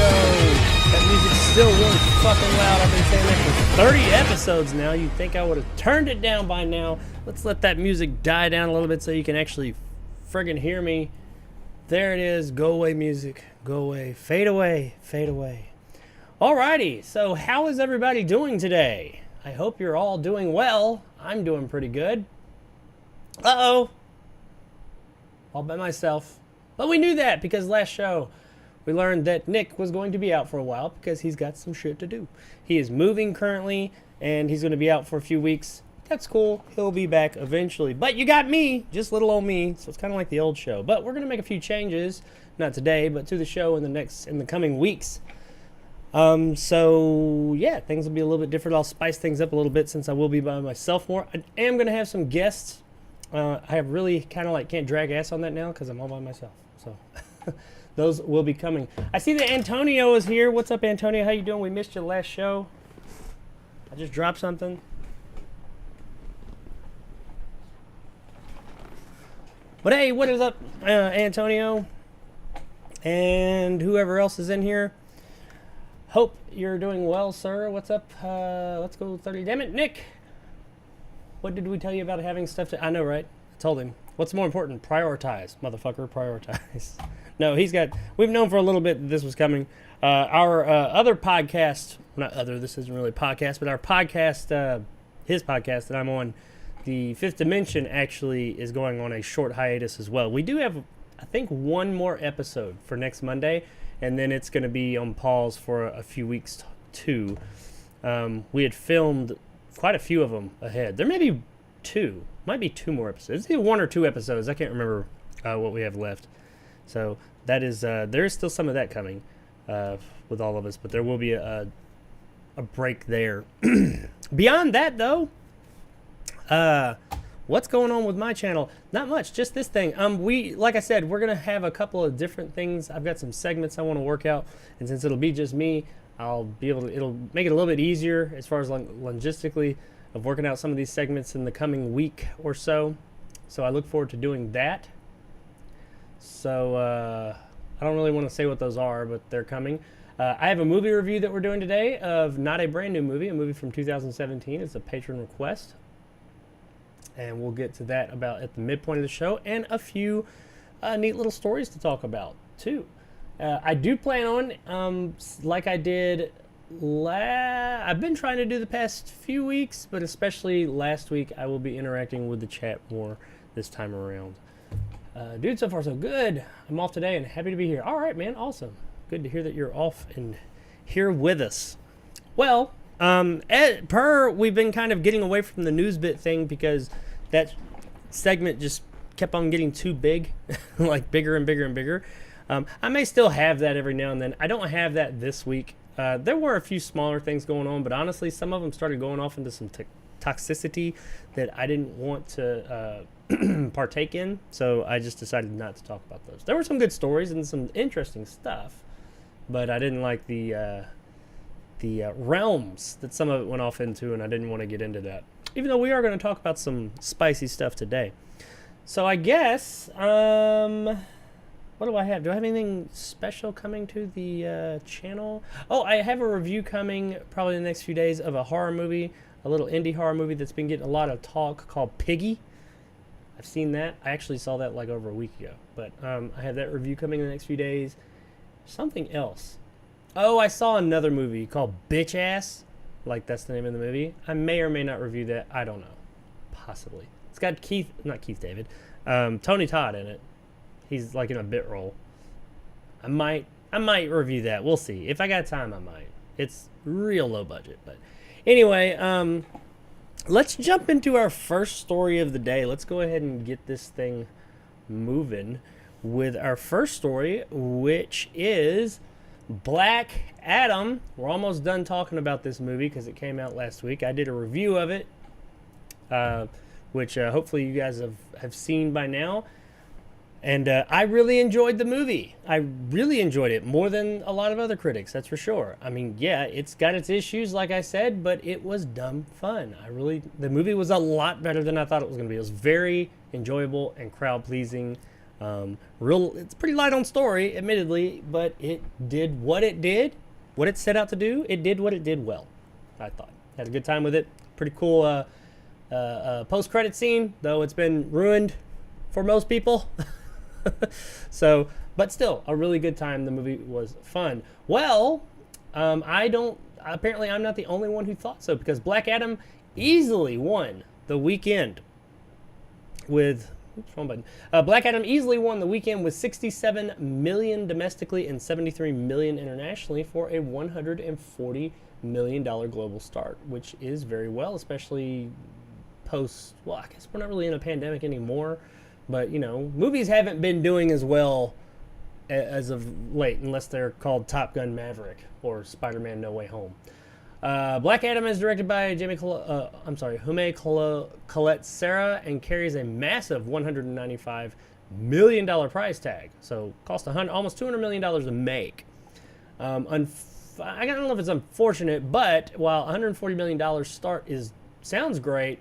That music's still really fucking loud. I've been saying that for 30 episodes now. You'd think I would have turned it down by now. Let's let that music die down a little bit so you can actually friggin' hear me. There it is. Go away, music. Go away. Fade away. Fade away. Alrighty. So how is everybody doing today? I hope you're all doing well. I'm doing pretty good. Uh-oh. All by myself. But we knew that because last show we learned that Nick was going to be out for a while because he's got some shit to do. He is moving currently, and he's going to be out for a few weeks. That's cool. He'll be back eventually. But you got me, just little old me, so it's kind of like the old show. But we're going to make a few changes, not today, but to the show in the coming weeks. So, yeah, things will be a little bit different. I'll spice things up a little bit since I will be by myself more. I am going to have some guests. I have really kind of like can't drag ass on that now because I'm all by myself. So... Those will be coming. I see that Antonio is here. What's up, Antonio? How you doing? We missed you last show. I just dropped something. But hey, what is up, Antonio? And whoever else is in here. Hope you're doing well, sir. What's up? Let's go 30. Damn it, Nick. What did we tell you about having stuff to... I know, right? I told him. What's more important? Prioritize, motherfucker. Prioritize. No, he's got... We've known for a little bit that this was coming. Our other podcast... Not other, this isn't really a podcast, but our podcast, his podcast that I'm on, the Fifth Dimension, actually is going on a short hiatus as well. We do have, I think, one more episode for next Monday, and then it's going to be on pause for a few weeks, too. We had filmed quite a few of them ahead. There may be two. Might be two more episodes. It's either one or two episodes. I can't remember what we have left. So that is there is still some of that coming with all of us, but there will be a break there. Beyond that, though, what's going on with my channel? Not much, just this thing. Like I said, we're gonna have a couple of different things. I've got some segments I want to work out, and since it'll be just me, I'll be able to. It'll make it a little bit easier as far as logistically of working out some of these segments in the coming week or so. So I look forward to doing that. So, I don't really want to say what those are, but they're coming. I have a movie review that we're doing today of not a brand new movie, a movie from 2017. It's a patron request. And we'll get to that about at the midpoint of the show, and a few neat little stories to talk about, too. I do plan on, like I did, I've been trying to do the past few weeks, but especially last week, I will be interacting with the chat more this time around. Dude, so far so good. I'm off today and happy to be here. All right, man, awesome. Good to hear that you're off and here with us. Well, we've been kind of getting away from the news bit thing because that segment just kept on getting too big, like bigger and bigger and bigger. I may still have that every now and then. I don't have that this week. There were a few smaller things going on, but honestly, some of them started going off into some toxicity that I didn't want to partake in, so I just decided not to talk about those. There were some good stories and some interesting stuff, but I didn't like the realms that some of it went off into, and I didn't want to get into that, even though we are going to talk about some spicy stuff today. So I guess, what do I have? Do I have anything special coming to the channel? Oh, I have a review coming probably in the next few days of a horror movie, a little indie horror movie that's been getting a lot of talk called Piggy. I've seen that. I actually saw that like over a week ago. But I have that review coming in the next few days. Something else. Oh, I saw another movie called Bitch Ass. Like, that's the name of the movie. I may or may not review that. I don't know. Possibly. It's got Tony Todd in it. He's like in a bit role. I might review that. We'll see. If I got time, I might. It's real low budget. But anyway, let's jump into our first story of the day. Let's go ahead and get this thing moving with our first story, which is Black Adam. We're almost done talking about this movie because it came out last week. I did a review of it, which hopefully you guys have seen by now. And I really enjoyed the movie. I really enjoyed it more than a lot of other critics, that's for sure. I mean, yeah, it's got its issues, like I said, but it was dumb fun. The movie was a lot better than I thought it was going to be. It was very enjoyable and crowd-pleasing. It's pretty light on story, admittedly, but it did, what it set out to do. It did what it did well, I thought. Had a good time with it. Pretty cool post-credit scene, though it's been ruined for most people. So, but still, a really good time. The movie was fun. Well, apparently I'm not the only one who thought so, because Black Adam easily won the weekend with, wrong button. Black Adam easily won the weekend with $67 million domestically and $73 million internationally for a $140 million global start, which is very well, especially post, well, I guess we're not really in a pandemic anymore, but, you know, movies haven't been doing as well as of late, unless they're called Top Gun Maverick or Spider-Man No Way Home. Black Adam is directed by Hume Colette Serra and carries a massive $195 million price tag. So cost almost $200 million to make. I don't know if it's unfortunate, but while $140 million start sounds great,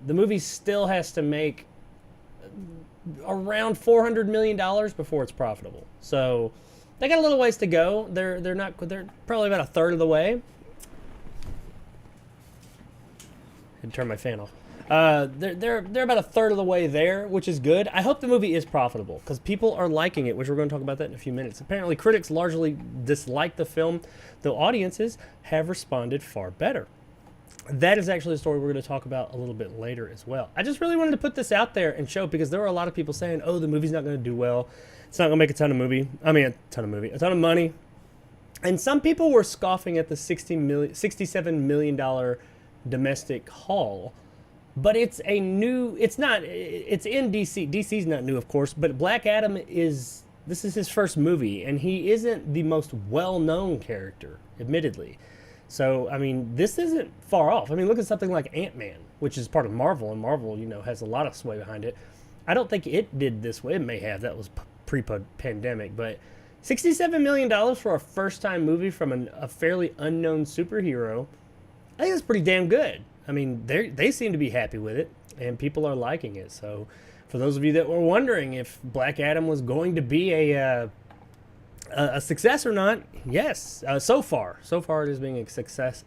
the movie still has to make around $400 million before it's profitable. So they got a little ways to go. They're probably about a third of the way. I'd turn my fan off. They're about a third of the way there, which is good. I hope the movie is profitable because people are liking it, which we're going to talk about that in a few minutes. Apparently, critics largely dislike the film, though audiences have responded far better. That is actually a story we're going to talk about a little bit later as well. I just really wanted to put this out there and show, because there were a lot of people saying, oh, the movie's not going to do well. It's not going to make a ton of money. And some people were scoffing at the $67 million domestic haul. But it's in DC. DC's not new, of course, but Black Adam this is his first movie, and he isn't the most well-known character, admittedly. So, I mean, this isn't far off. I mean, look at something like Ant-Man, which is part of Marvel, and Marvel, you know, has a lot of sway behind it. I don't think it did this way. It may have. That was pre-pandemic. But $67 million for a first-time movie from a fairly unknown superhero, I think that's pretty damn good. I mean, they seem to be happy with it, and people are liking it. So, for those of you that were wondering if Black Adam was going to be a success or not, yes. So far it is being a success.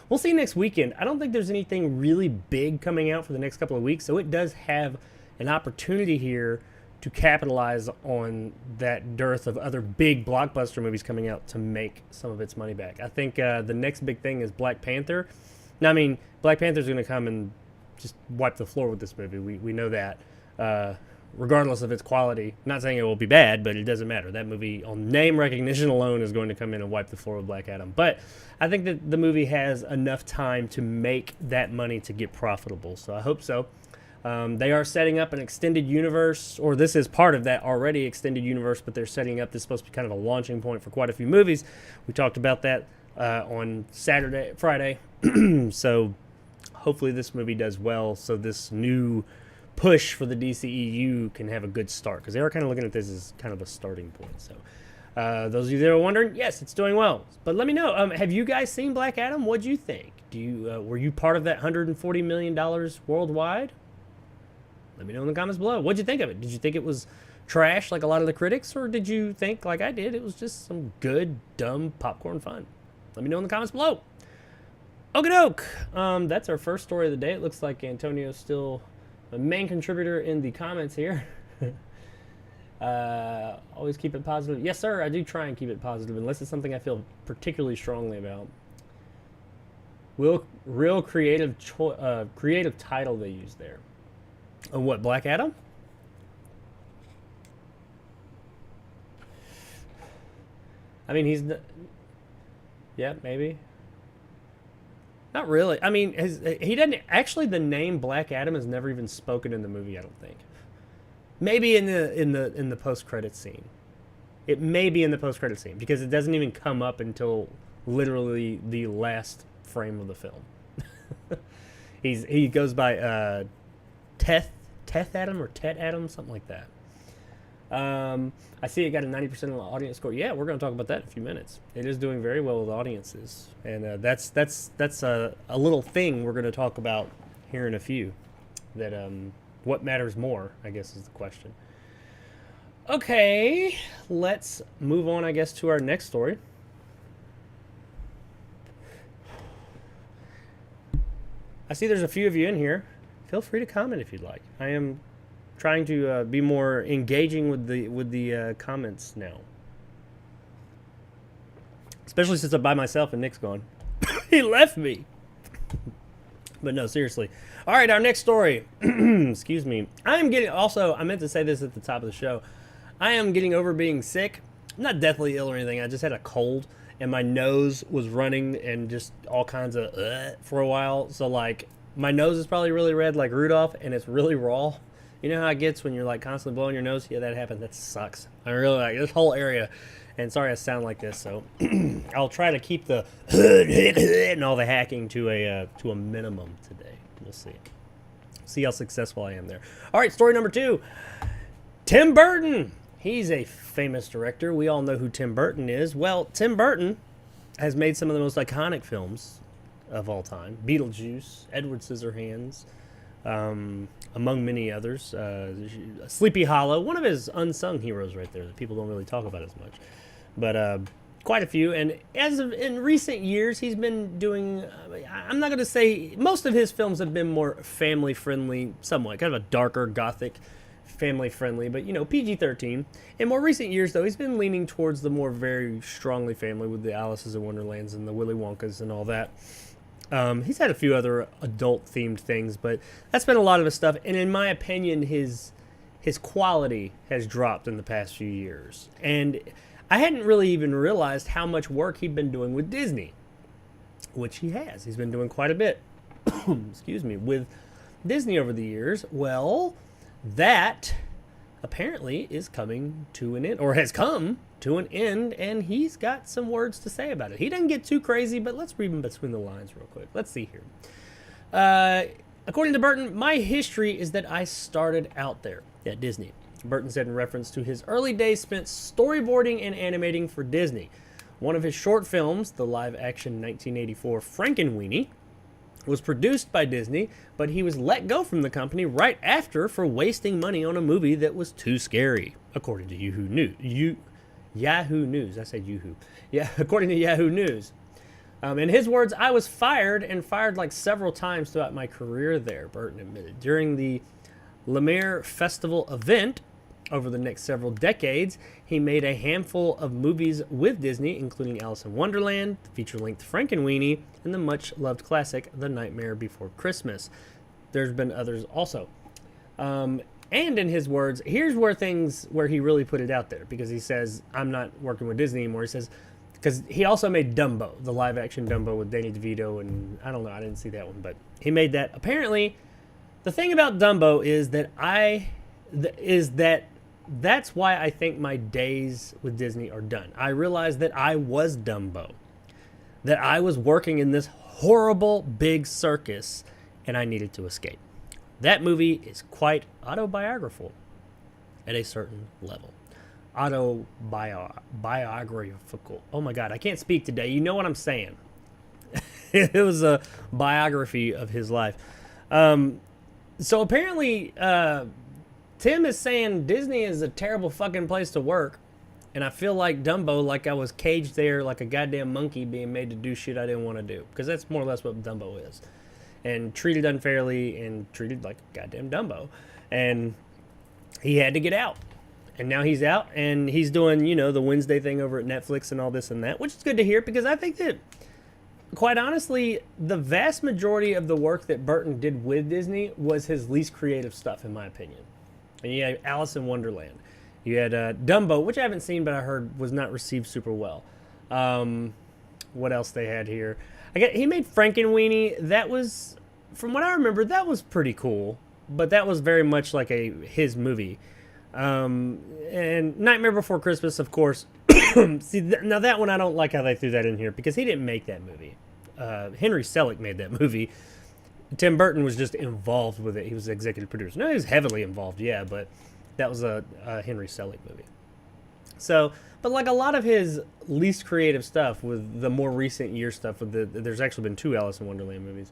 We'll see next weekend. I don't think there's anything really big coming out for the next couple of weeks, so it does have an opportunity here to capitalize on that dearth of other big blockbuster movies coming out to make some of its money back. I think the next big thing is Black Panther. Now, I mean, Black Panther's going to come and just wipe the floor with this movie. We know that. Regardless of its quality. Not saying it will be bad, but it doesn't matter. That movie, on name recognition alone, is going to come in and wipe the floor with Black Adam. But I think that the movie has enough time to make that money to get profitable. So I hope so. They are setting up an extended universe, or this is part of that already extended universe, but they're setting up, this is supposed to be kind of a launching point for quite a few movies. We talked about that on Friday. So hopefully this movie does well, so this new push for the DCEU can have a good start, because they are kind of looking at this as kind of a starting point. So those of you that are wondering, yes, it's doing well. But let me know, have you guys seen Black Adam? What'd you think? Were you part of that $140 million worldwide? Let me know in the comments below. What'd you think of it? Did you think it was trash like a lot of the critics, or did you think, like I did, it was just some good, dumb popcorn fun? Let me know in the comments below. Okie doke. That's our first story of the day. It looks like Antonio's still a main contributor in the comments here. Always keep it positive. Yes, sir, I do try and keep it positive, unless it's something I feel particularly strongly about. Real creative title they use there. What, Black Adam? I mean, yeah, maybe. Not really. I mean, he doesn't actually. The name Black Adam is never even spoken in the movie, I don't think. Maybe in the post-credits scene. It may be in the post-credits scene, because it doesn't even come up until literally the last frame of the film. He goes by Teth Adam or Tet Adam, something like that. I see it got a 90% of the audience score. Yeah, we're going to talk about that in a few minutes. It is doing very well with audiences, and that's a little thing we're going to talk about here in a few. That What matters more, I guess, is the question. Okay, let's move on, I guess, to our next story. I see there's a few of you in here. Feel free to comment if you'd like. I am trying to be more engaging with the comments now, especially since I'm by myself and Nick's gone. He left me. But no, seriously. All right, our next story. Excuse me. I meant to say this at the top of the show. I am getting over being sick. I'm not deathly ill or anything. I just had a cold, and my nose was running and just all kinds of for a while. So, like, my nose is probably really red like Rudolph, and it's really raw. You know how it gets when you're, like, constantly blowing your nose? Yeah, that happens. That sucks. I really like this whole area. And sorry I sound like this, so I'll try to keep the and all the hacking to a minimum today. We'll see. See how successful I am there. All right, story number 2. Tim Burton. He's a famous director. We all know who Tim Burton is. Well, Tim Burton has made some of the most iconic films of all time. Beetlejuice, Edward Scissorhands, among many others. Sleepy Hollow, one of his unsung heroes right there that people don't really talk about as much. But quite a few. And in recent years, he's been doing, I'm not going to say, most of his films have been more family-friendly, somewhat, kind of a darker, gothic, family-friendly, but, you know, PG-13. In more recent years, though, he's been leaning towards the more very strongly family with the Alices in Wonderlands and the Willy Wonkas and all that. He's had a few other adult-themed things, but that's been a lot of his stuff. And in my opinion, his quality has dropped in the past few years. And I hadn't really even realized how much work he'd been doing with Disney, which he has. He's been doing quite a bit, excuse me, with Disney over the years. Well, that apparently is coming to an end, or has come to an end, and he's got some words to say about it. He doesn't get too crazy, but let's read them between the lines real quick. Let's see here. According to Burton, my history is that I started out there at Disney. Burton said in reference to his early days spent storyboarding and animating for Disney. One of his short films, the live-action 1984 Frankenweenie, was produced by Disney, but he was let go from the company right after for wasting money on a movie that was too scary, according to Yahoo News. I said Yahoo. Yeah, according to Yahoo News. In his words, I was fired like several times throughout my career there, Burton admitted. During the Lumiere Festival event, over the next several decades, he made a handful of movies with Disney, including Alice in Wonderland, the feature-length Frankenweenie, and the much-loved classic, The Nightmare Before Christmas. There's been others also. And in his words, here's where he really put it out there, because he says, I'm not working with Disney anymore. He says, because he also made Dumbo, the live-action Dumbo with Danny DeVito, and I don't know, I didn't see that one, but he made that. Apparently, the thing about Dumbo is that's why I think my days with Disney are done. I realized that I was Dumbo, that I was working in this horrible big circus, and I needed to escape. That movie is quite autobiographical at a certain level. Autobiographical. Oh my God, I can't speak today. You know what I'm saying. It was a biography of his life. So apparently, Tim is saying Disney is a terrible fucking place to work, and I feel like Dumbo, like I was caged there like a goddamn monkey being made to do shit I didn't want to do, because that's more or less what Dumbo is, and treated unfairly and treated like a goddamn Dumbo, and he had to get out, and now he's out, and he's doing, you know, the Wednesday thing over at Netflix and all this and that, which is good to hear, because I think that, quite honestly, the vast majority of the work that Burton did with Disney was his least creative stuff, in my opinion. And you had Alice in Wonderland. You had Dumbo, which I haven't seen, but I heard was not received super well. What else they had here? He made Frankenweenie. That was, from what I remember, that was pretty cool. But that was very much like his movie. And Nightmare Before Christmas, of course. See, now that one I don't like how they threw that in here, because he didn't make that movie. Henry Selick made that movie. Tim Burton was just involved with it. He was the executive producer. No, he was heavily involved, yeah, but that was a Henry Selick movie. So, but like a lot of his least creative stuff with the more recent year stuff, there's actually been 2 Alice in Wonderland movies.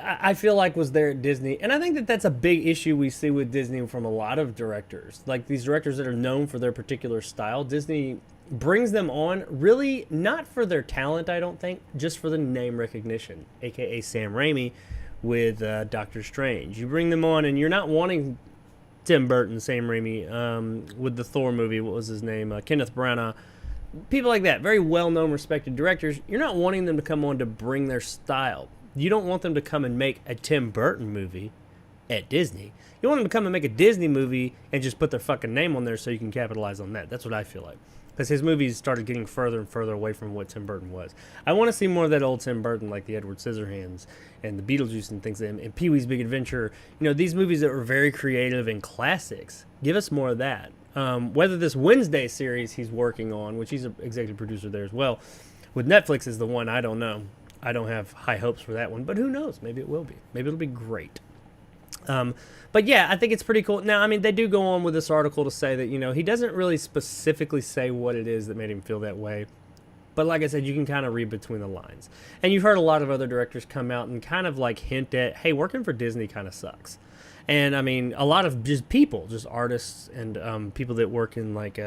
I feel like was there at Disney, and I think that that's a big issue we see with Disney from a lot of directors. Like these directors that are known for their particular style, Disney brings them on really not for their talent, I don't think, just for the name recognition, aka Sam Raimi with Doctor Strange. You bring them on, and you're not wanting Tim Burton, Sam Raimi, with the Thor movie. What was his name? Kenneth Branagh. People like that, very well-known, respected directors. You're not wanting them to come on to bring their style. You don't want them to come and make a Tim Burton movie at Disney. You want them to come and make a Disney movie and just put their fucking name on there so you can capitalize on that. That's what I feel like. Because his movies started getting further and further away from what Tim Burton was. I want to see more of that old Tim Burton, like the Edward Scissorhands and the Beetlejuice and things, and Pee-wee's Big Adventure. You know, these movies that were very creative and classics. Give us more of that. Whether this Wednesday series he's working on, which he's an executive producer there as well, with Netflix is the one, I don't know. I don't have high hopes for that one, but who knows? Maybe it will be. Maybe it'll be great. But yeah, I think it's pretty cool. Now, I mean, they do go on with this article to say that, you know, he doesn't really specifically say what it is that made him feel that way. But like I said, you can kind of read between the lines. And you've heard a lot of other directors come out and kind of like hint at, hey, working for Disney kind of sucks. And I mean, a lot of just people, just artists and people that work in like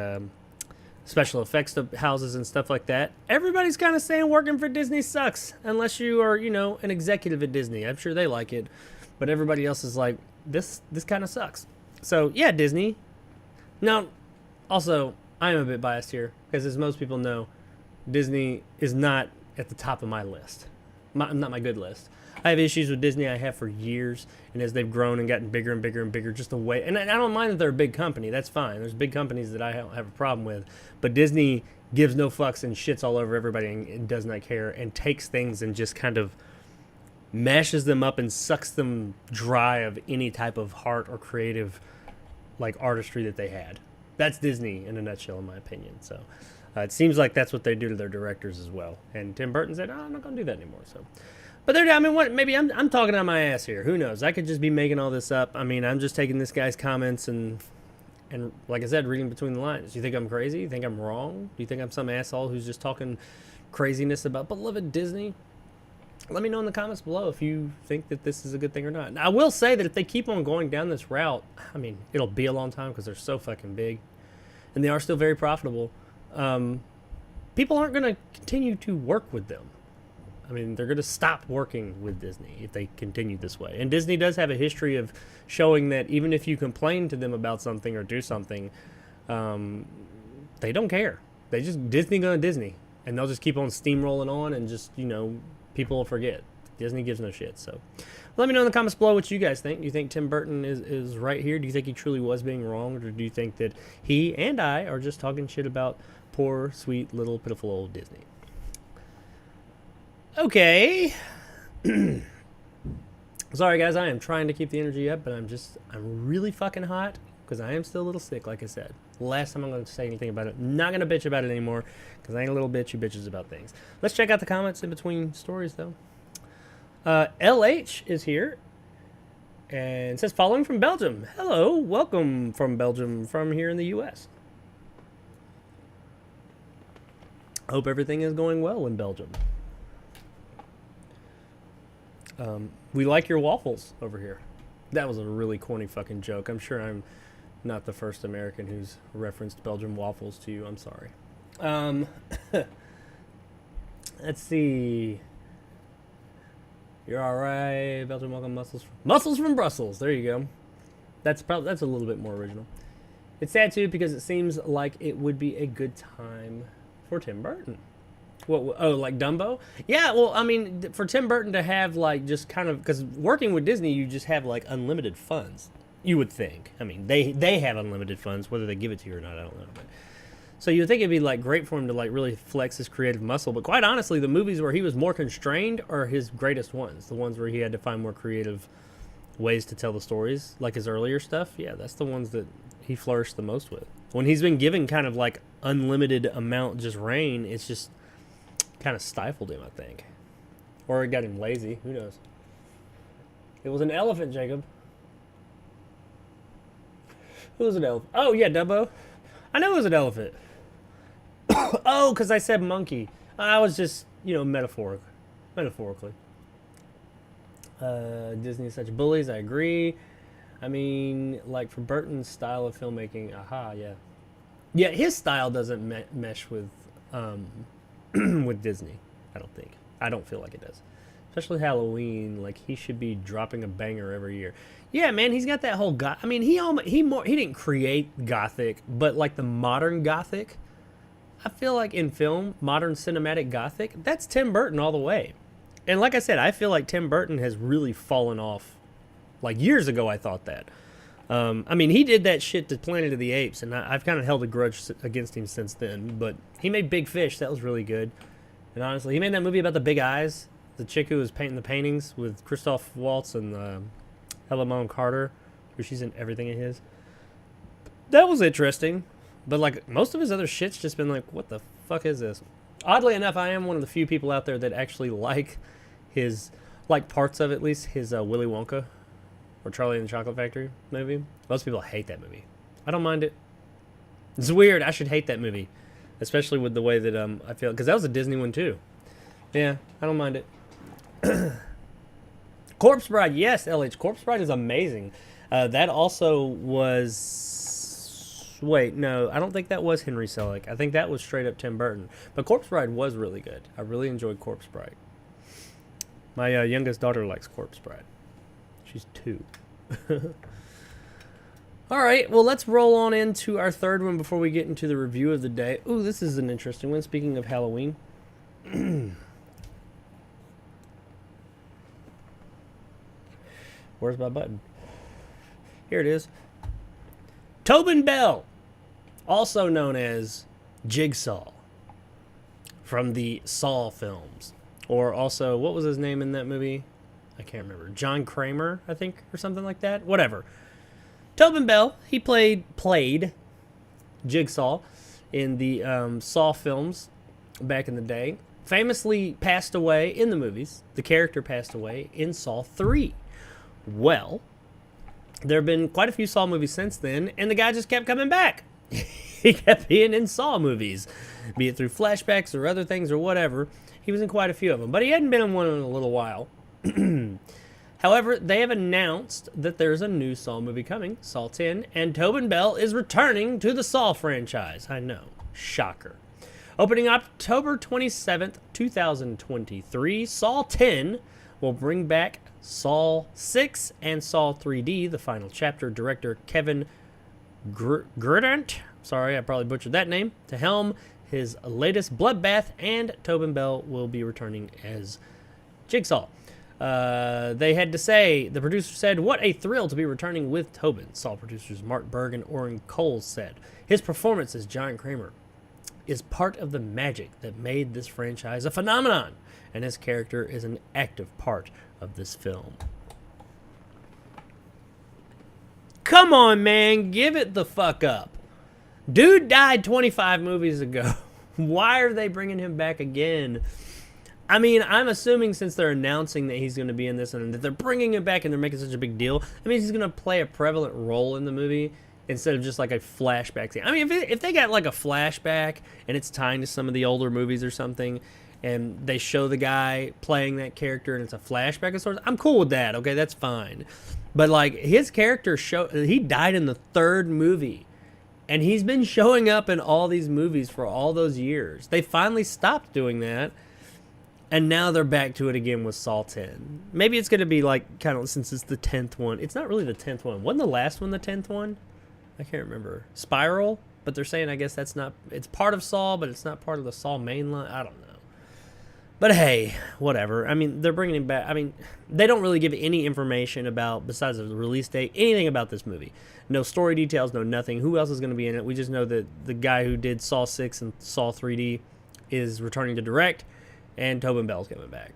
special effects houses and stuff like that. Everybody's kind of saying working for Disney sucks, unless you are, you know, an executive at Disney. I'm sure they like it, but everybody else is like, this kind of sucks. So yeah, Disney. Now, also, I am a bit biased here because, as most people know, Disney is not at the top of my list, not my good list. I have issues with Disney. I have for years, and as they've grown and gotten bigger and bigger and bigger, just the way. And I don't mind that they're a big company. That's fine. There's big companies that I don't have a problem with, but Disney gives no fucks and shits all over everybody and does not care and takes things and just kind of mashes them up and sucks them dry of any type of heart or creative like artistry that they had. That's Disney in a nutshell, in my opinion. So it seems like that's what they do to their directors as well. And Tim Burton said, I'm not going to do that anymore. So, but I mean, what? Maybe I'm talking on my ass here. Who knows? I could just be making all this up. I mean, I'm just taking this guy's comments and like I said, reading between the lines. You think I'm crazy? You think I'm wrong? Do you think I'm some asshole who's just talking craziness about beloved Disney? Let me know in the comments below if you think that this is a good thing or not. Now, I will say that if they keep on going down this route, I mean, it'll be a long time because they're so fucking big. And they are still very profitable. People aren't going to continue to work with them. I mean, they're going to stop working with Disney if they continue this way. And Disney does have a history of showing that even if you complain to them about something or do something, they don't care. They just Disney going to Disney. And they'll just keep on steamrolling on and just, you know, people will forget. Disney gives no shit. So let me know in the comments below what you guys think. Do you think Tim Burton is right here? Do you think he truly was being wronged? Or do you think that he and I are just talking shit about poor, sweet, little, pitiful old Disney? Okay. Sorry, guys. I am trying to keep the energy up, but I'm really fucking hot because I am still a little sick, like I said. Last time I'm going to say anything about it. Not going to bitch about it anymore because I ain't a little bitch who bitches about things. Let's check out the comments in between stories, though. LH is here and says, following from Belgium. Hello. Welcome from Belgium from here in the U.S. Hope everything is going well in Belgium. We like your waffles over here. That was a really corny fucking joke. I'm sure I'm not the first American who's referenced Belgian waffles to you. I'm sorry. Let's see. You're all right. Belgian welcome mussels from Brussels. There you go. That's a little bit more original. It's sad too because it seems like it would be a good time for Tim Burton. What? Oh, like Dumbo? Yeah. Well, I mean, for Tim Burton to have like just kind of because working with Disney, you just have like unlimited funds. You would think. I mean, they have unlimited funds. Whether they give it to you or not, I don't know. But so you would think it'd be like great for him to like really flex his creative muscle. But quite honestly, the movies where he was more constrained are his greatest ones. The ones where he had to find more creative ways to tell the stories, like his earlier stuff. Yeah, that's the ones that he flourished the most with. When he's been given kind of like unlimited amount just reign, it's just kind of stifled him, I think. Or it got him lazy. Who knows? It was an elephant, Jacob. Who was an elephant? Oh, yeah, Dumbo. I know it was an elephant. Oh, because I said monkey. I was just, you know, metaphorically. Disney is such bullies. I agree. I mean, like for Burton's style of filmmaking, yeah. Yeah, his style doesn't mesh with with Disney. I don't think. I don't feel like it does. Especially Halloween, like he should be dropping a banger every year. Yeah, man, he's got that whole I mean, he didn't create Gothic, but like the modern Gothic, I feel like in film, modern cinematic Gothic, that's Tim Burton all the way. And like I said, I feel like Tim Burton has really fallen off. Like years ago, I thought that. I mean, he did that shit to Planet of the Apes, and I've kind of held a grudge against him since then. But he made Big Fish. That was really good. And honestly, he made that movie about the big eyes. The chick who was painting the paintings with Christoph Waltz and Helen Bonham Carter, where she's in everything of his. That was interesting. But like most of his other shit's just been like, what the fuck is this? Oddly enough, I am one of the few people out there that actually like his, like parts of at least, his Willy Wonka or Charlie and the Chocolate Factory movie. Most people hate that movie. I don't mind it. It's weird. I should hate that movie, especially with the way that I feel, because that was a Disney one too. Yeah, I don't mind it. Corpse Bride, yes, LH. Corpse Bride is amazing. That also was... Wait, no, I don't think that was Henry Selick. I think that was straight up Tim Burton. But Corpse Bride was really good. I really enjoyed Corpse Bride. My youngest daughter likes Corpse Bride. She's 2. All right, well, let's roll on into our third one before we get into the review of the day. Ooh, this is an interesting one. Speaking of Halloween. Where's my button? Here it is. Tobin Bell, also known as Jigsaw, from the Saw films. Or also, what was his name in that movie? I can't remember. John Kramer, I think, or something like that. Whatever. Tobin Bell, he played Jigsaw in the Saw films back in the day. Famously passed away in the movies. The character passed away in Saw 3. Well, there have been quite a few Saw movies since then, and the guy just kept coming back. He kept being in Saw movies, be it through flashbacks or other things or whatever. He was in quite a few of them, but he hadn't been in one in a little while. However, they have announced that there's a new Saw movie coming, Saw 10, and Tobin Bell is returning to the Saw franchise. I know. Shocker. Opening October 27th, 2023, Saw 10 will bring back Saw 6 and Saw 3D, the final chapter. Director Kevin Grudant, sorry, I probably butchered that name, to helm his latest bloodbath, and Tobin Bell will be returning as Jigsaw. They had to say, the producer said, "What a thrill to be returning with Tobin," Saw producers Mark Berg and Orrin Coles said. His performance as John Kramer is part of the magic that made this franchise a phenomenon, and his character is an active part of this film. Come on, man, give it the fuck up. Dude died 25 movies ago. Why are they bringing him back again? I mean, I'm assuming since they're announcing that he's going to be in this and that they're bringing him back and they're making such a big deal, I mean, he's going to play a prevalent role in the movie instead of just like a flashback scene. I mean, if they got like a flashback and it's tying to some of the older movies or something, and they show the guy playing that character and it's a flashback of sorts, I'm cool with that, okay? That's fine. But like, his character, he died in the 3rd movie. And he's been showing up in all these movies for all those years. They finally stopped doing that. And now they're back to it again with Saw 10. Maybe it's going to be like, kind of, since it's the 10th one. It's not really the 10th one. Wasn't the last one the 10th one? I can't remember. Spiral? But they're saying, I guess that's not, it's part of Saw, but it's not part of the Saw main line. I don't know. But hey, whatever. I mean, they're bringing him back. I mean, they don't really give any information about, besides the release date, anything about this movie. No story details, no nothing. Who else is going to be in it? We just know that the guy who did Saw 6 and Saw 3D is returning to direct, and Tobin Bell's coming back.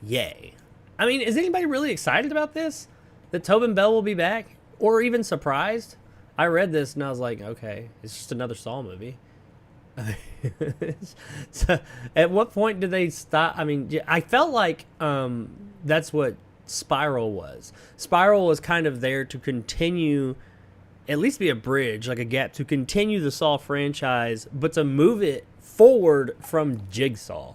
Yay. I mean, is anybody really excited about this? That Tobin Bell will be back? Or even surprised? I read this and I was like, okay, it's just another Saw movie. So, at what point did they stop? I mean, I felt like that's what Spiral was. Spiral was kind of there to continue, at least be a bridge, like a gap, to continue the Saw franchise, but to move it forward from Jigsaw.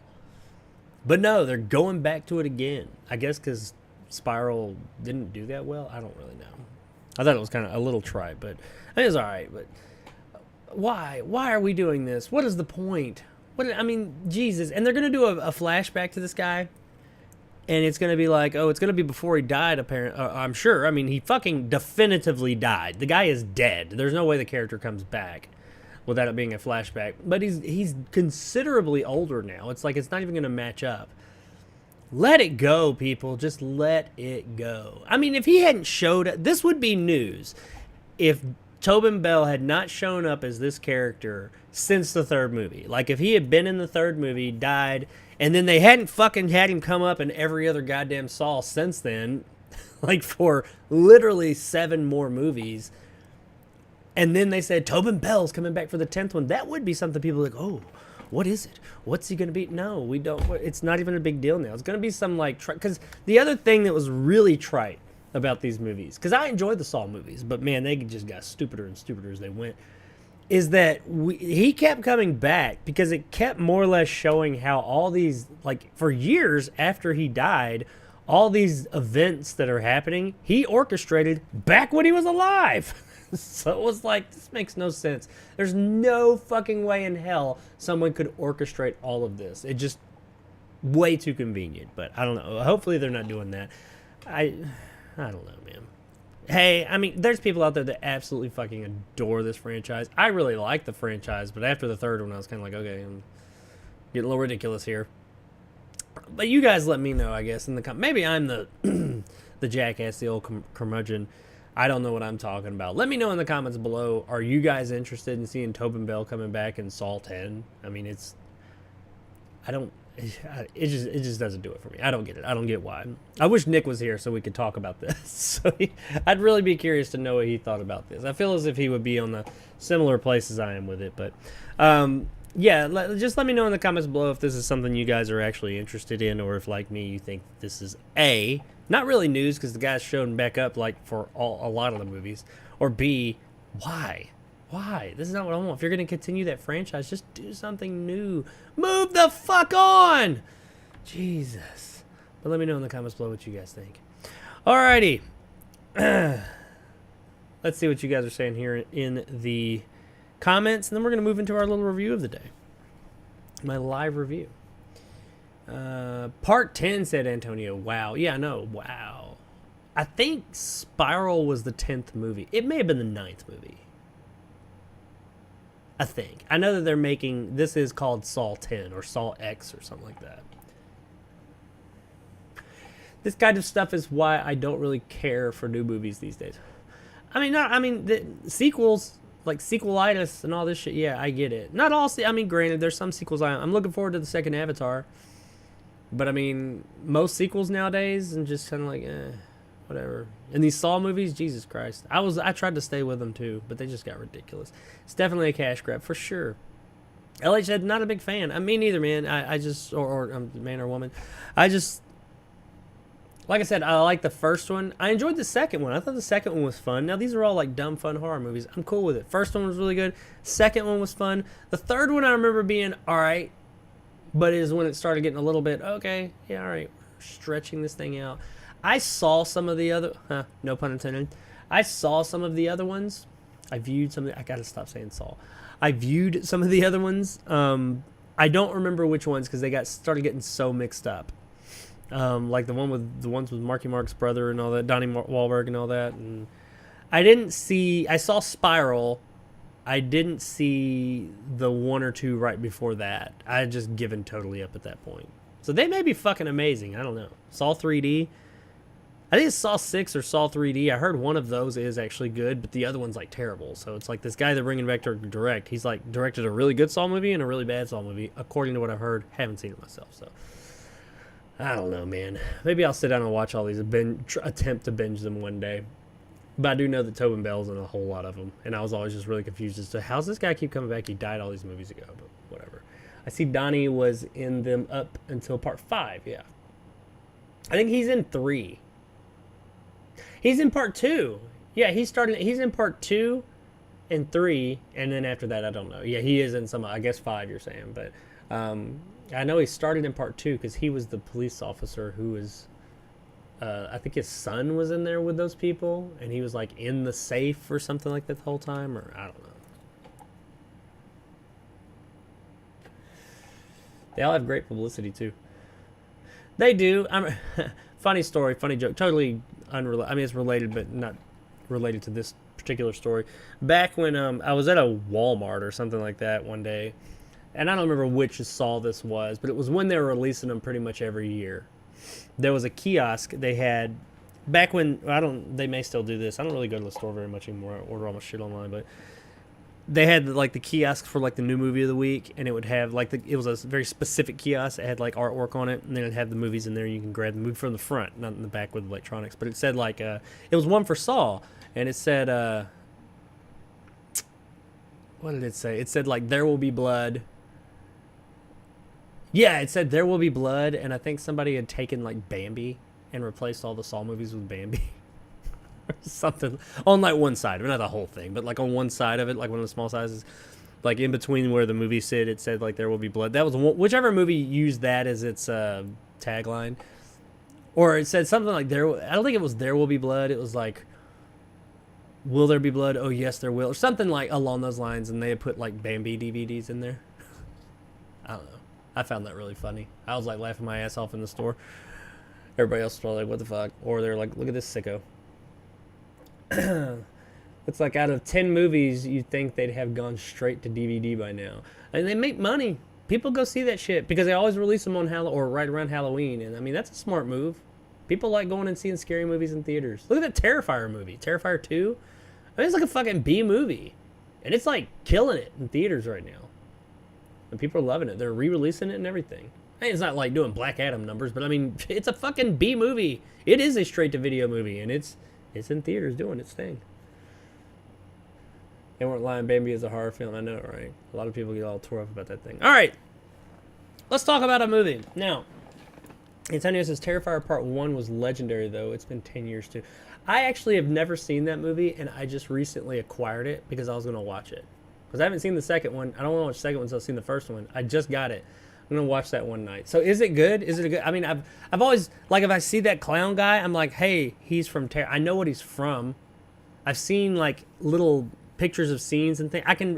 But no, they're going back to it again. I guess because Spiral didn't do that well. I don't really know. I thought it was kind of a little trite, but it was all right. But why? Why are we doing this? What is the point? I mean, Jesus. And they're going to do a flashback to this guy. And it's going to be like, oh, it's going to be before he died, apparently. I'm sure. I mean, he fucking definitively died. The guy is dead. There's no way the character comes back without it being a flashback. But he's considerably older now. It's like it's not even going to match up. Let it go, people. Just let it go. I mean, if he hadn't showed up, this would be news. If Tobin Bell had not shown up as this character since the third movie. Like, if he had been in the third movie, died, and then they hadn't fucking had him come up in every other goddamn Saw since then, like for literally 7 more movies, and then they said, Tobin Bell's coming back for the 10th one, that would be something people like, oh, what is it? What's he going to be? No, we don't. It's not even a big deal now. It's going to be some like, because the other thing that was really trite about these movies, because I enjoyed the Saw movies, but man, they just got stupider and stupider as they went, is that he kept coming back because it kept more or less showing how all these, like, for years after he died, all these events that are happening, he orchestrated back when he was alive. So it was like, this makes no sense. There's no fucking way in hell someone could orchestrate all of this. It just, way too convenient. But I don't know. Hopefully they're not doing that. I don't know, man. Hey, I mean, there's people out there that absolutely fucking adore this franchise. I really like the franchise, but after the third one, I was kind of like, okay, I'm getting a little ridiculous here. But you guys let me know, I guess, in the comments. Maybe I'm the the jackass, the old curmudgeon. I don't know what I'm talking about. Let me know in the comments below. Are you guys interested in seeing Tobin Bell coming back in Saw 10? I mean, it just doesn't do it for me. I don't get it. I don't get why. I wish Nick was here so we could talk about this. So I'd really be curious to know what he thought about this. I feel as if he would be on the similar place as I am with it. But yeah, just let me know in the comments below if this is something you guys are actually interested in, or if, like me, you think this is A, not really news because the guy's shown back up like for a lot of the movies, or B, why? Why? This is not what I want. If you're going to continue that franchise, just do something new. Move the fuck on! Jesus. But let me know in the comments below what you guys think. Alrighty. Let's see what you guys are saying here in the comments, and then we're going to move into our little review of the day. My live review. Part 10, said Antonio. Wow. Yeah, I know. Wow. I think Spiral was the 10th movie. It may have been the 9th movie. I think. I know that they're making, this is called Saw 10 or Saw X or something like that. This kind of stuff is why I don't really care for new movies these days. The sequels, like sequelitis and all this shit, yeah, I get it. Not all, I mean, granted, there's some sequels I'm looking forward to the second Avatar. But I mean, most sequels nowadays, and just kind of like, whatever. And these Saw movies, Jesus Christ. I tried to stay with them too, but they just got ridiculous. It's definitely a cash grab for sure. LH said, not a big fan. Me neither, man. I just, or man or woman. Like I said, I like the first one. I enjoyed the second one. I thought the second one was fun. Now, these are all like dumb, fun horror movies. I'm cool with it. First one was really good. Second one was fun. The third one I remember being all right, but is when it started getting a little bit, okay, yeah, all right, we're stretching this thing out. I saw some of the other, no pun intended. I saw some of the other ones. I viewed some of the, I gotta stop saying saw. I viewed some of the other ones. I don't remember which ones because they started getting so mixed up. Like the ones with Marky Mark's brother and all that, Donnie Wahlberg and all that. And I saw Spiral. I didn't see the one or two right before that. I had just given totally up at that point. So they may be fucking amazing. I don't know. Saw 3D. I think it's Saw 6 or Saw 3D. I heard one of those is actually good, but the other one's like terrible. So it's like this guy they're bringing back to direct. He's like directed a really good Saw movie and a really bad Saw movie, according to what I've heard. Haven't seen it myself, so I don't know, man. Maybe I'll sit down and watch all these, attempt to binge them one day. But I do know that Tobin Bell's in a whole lot of them, and I was always just really confused as to how's this guy keep coming back? He died all these movies ago, but whatever. I see Donnie was in them up until part 5, yeah. I think he's in 3. He's in part 2. Yeah, he's in part 2 and 3, and then after that, I don't know. Yeah, he is in some, I guess 5 you're saying, but I know he started in part 2 because he was the police officer who was. I think his son was in there with those people, and he was like in the safe or something like that the whole time, or I don't know. They all have great publicity too. They do. Funny story, funny joke. Totally unrelated. I mean, it's related, but not related to this particular story. Back when I was at a Walmart or something like that one day, and I don't remember which Saw this was, but it was when they were releasing them pretty much every year. There was a kiosk they had back when they may still do this. I don't really go to the store very much anymore. I order all my shit online, but they had like the kiosk for like the new movie of the week, and it would have like it was a very specific kiosk. It had like artwork on it, and then it'd have the movies in there. You can grab the movie from the front, not in the back with electronics. But it said like it was one for Saw, and it said what did it say? It said like There Will Be Blood. Yeah, it said There Will Be Blood, and I think somebody had taken like Bambi and replaced all the Saw movies with Bambi. Or something on like one side, not the whole thing, but like on one side of it, like one of the small sizes, like in between where the movie said, it said like There Will Be Blood. That was whichever movie used that as its tagline, or it said something like I don't think it was There Will Be Blood. It was like Will There Be Blood? Oh yes, there will, or something like along those lines. And they had put like Bambi DVDs in there. I don't know. I found that really funny. I was like laughing my ass off in the store. Everybody else was probably like, what the fuck? Or they're like, look at this sicko. It's like out of 10 movies, you'd think they'd have gone straight to DVD by now. And they make money. People go see that shit because they always release them on or right around Halloween. And I mean, that's a smart move. People like going and seeing scary movies in theaters. Look at that Terrifier movie. Terrifier 2. I mean, it's like a fucking B movie. And it's like killing it in theaters right now. And people are loving it. They're re-releasing it and everything. I mean, it's not like doing Black Adam numbers, but I mean, it's a fucking B movie. It is a straight-to-video movie, and it's in theaters doing its thing. They weren't lying. Bambi is a horror film. I know, right? A lot of people get all tore up about that thing. All right. Let's talk about a movie. Now, Antonio says Terrifier Part 1 was legendary, though. It's been 10 years, too. I actually have never seen that movie, and I just recently acquired it because I was going to watch it. Because I haven't seen the second one. I don't want to watch the second one until I've seen the first one. I just got it. I'm going to watch that one night. So is it good? Is it a good? I mean, I've always, like, if I see that clown guy, I'm like, hey, he's from I know what he's from. I've seen, like, little pictures of scenes and things. I can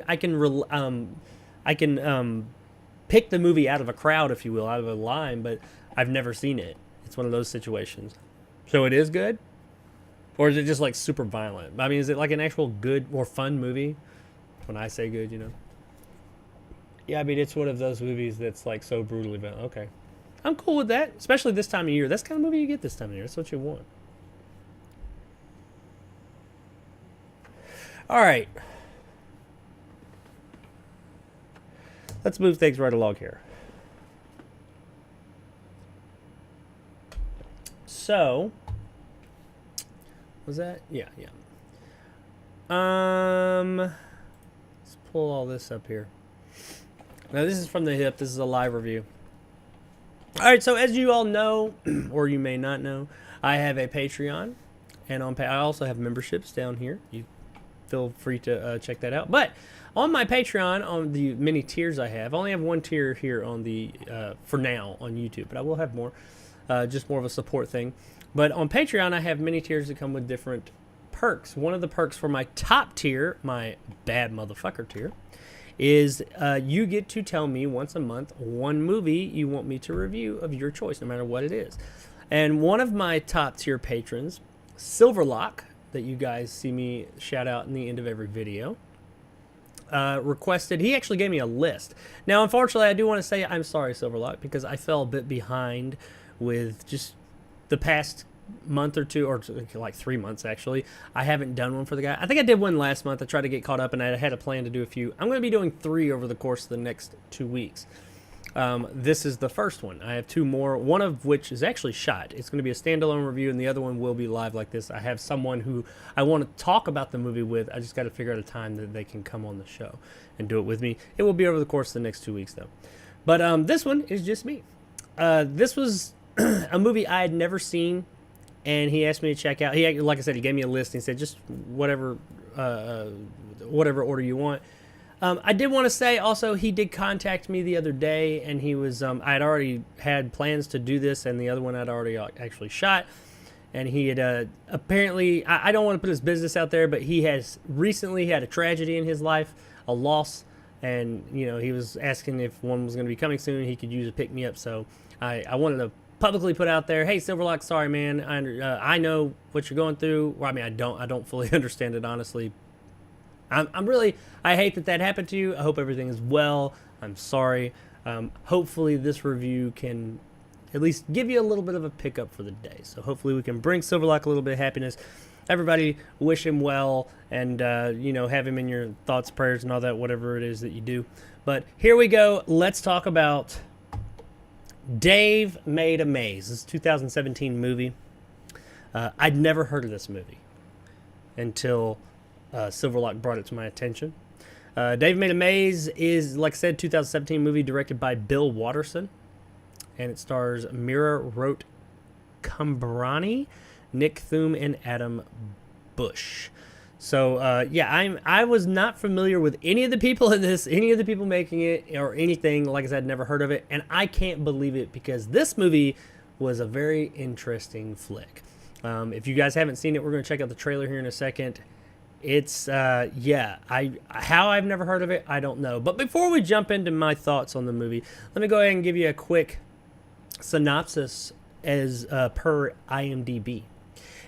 pick the movie out of a crowd, if you will, out of a line, but I've never seen it. It's one of those situations. So it is good? Or is it just, like, super violent? I mean, is it, like, an actual good or fun movie? When I say good, you know. Yeah, I mean, it's one of those movies that's like so brutally violent. Okay. I'm cool with that, especially this time of year. That's the kind of movie you get this time of year. That's what you want. All right. Let's move things right along here. So, was that? Yeah. Let's pull all this up here. Now, this is from the hip. This is a live review. All right, so as you all know, or you may not know, I have a Patreon, and I also have memberships down here. You feel free to check that out. But on my Patreon, on the many tiers I have, I only have one tier here on the for now on YouTube, but I will have more, just more of a support thing. But on Patreon, I have many tiers that come with different perks. One of the perks for my top tier, my bad motherfucker tier, is you get to tell me once a month one movie you want me to review of your choice, no matter what it is. And one of my top tier patrons, Silverlock, that you guys see me shout out in the end of every video, requested, he actually gave me a list. Now, unfortunately, I do want to say I'm sorry, Silverlock, because I fell a bit behind with just the past month or two, or like 3 months actually. I haven't done one for the guy. I think I did one last month. I tried to get caught up, and I had a plan to do a few. I'm going to be doing 3 over the course of the next 2 weeks. This is the first one. I have 2 more, one of which is actually shot. It's going to be a standalone review, and the other one will be live like this. I have someone who I want to talk about the movie with. I just got to figure out a time that they can come on the show and do it with me. It will be over the course of the next 2 weeks, though. But this one is just me. This was a movie I had never seen, and he asked me to check out. Like I said, he gave me a list, and he said, just whatever order you want. I did want to say also he did contact me the other day, and he was I had already had plans to do this, and the other one I'd already actually shot. And he had apparently, I don't want to put his business out there, but he has recently had a tragedy in his life, a loss, and he was asking if one was going to be coming soon. He could use a pick me up, so I wanted to publicly put out there, hey, Silverlock, sorry man, I know what you're going through. Well, I mean, I don't fully understand it, honestly. I hate that happened to you. I hope everything is well. I'm sorry. Hopefully this review can at least give you a little bit of a pickup for the day. So hopefully we can bring Silverlock a little bit of happiness. Everybody wish him well, and have him in your thoughts, prayers, and all that, whatever it is that you do. But here we go. Let's talk about Dave Made a Maze. This is a 2017 movie. I'd never heard of this movie until Silverlock brought it to my attention. Dave Made a Maze is, like I said, 2017 movie directed by Bill Watterson. And it stars Mira Rote Kumbrani, Nick Thum, and Adam Bush. So, I was not familiar with any of the people in this, any of the people making it, or anything. Like I said, never heard of it. And I can't believe it, because this movie was a very interesting flick. If you guys haven't seen it, we're going to check out the trailer here in a second. It's, how I've never heard of it, I don't know. But before we jump into my thoughts on the movie, let me go ahead and give you a quick synopsis as per IMDb.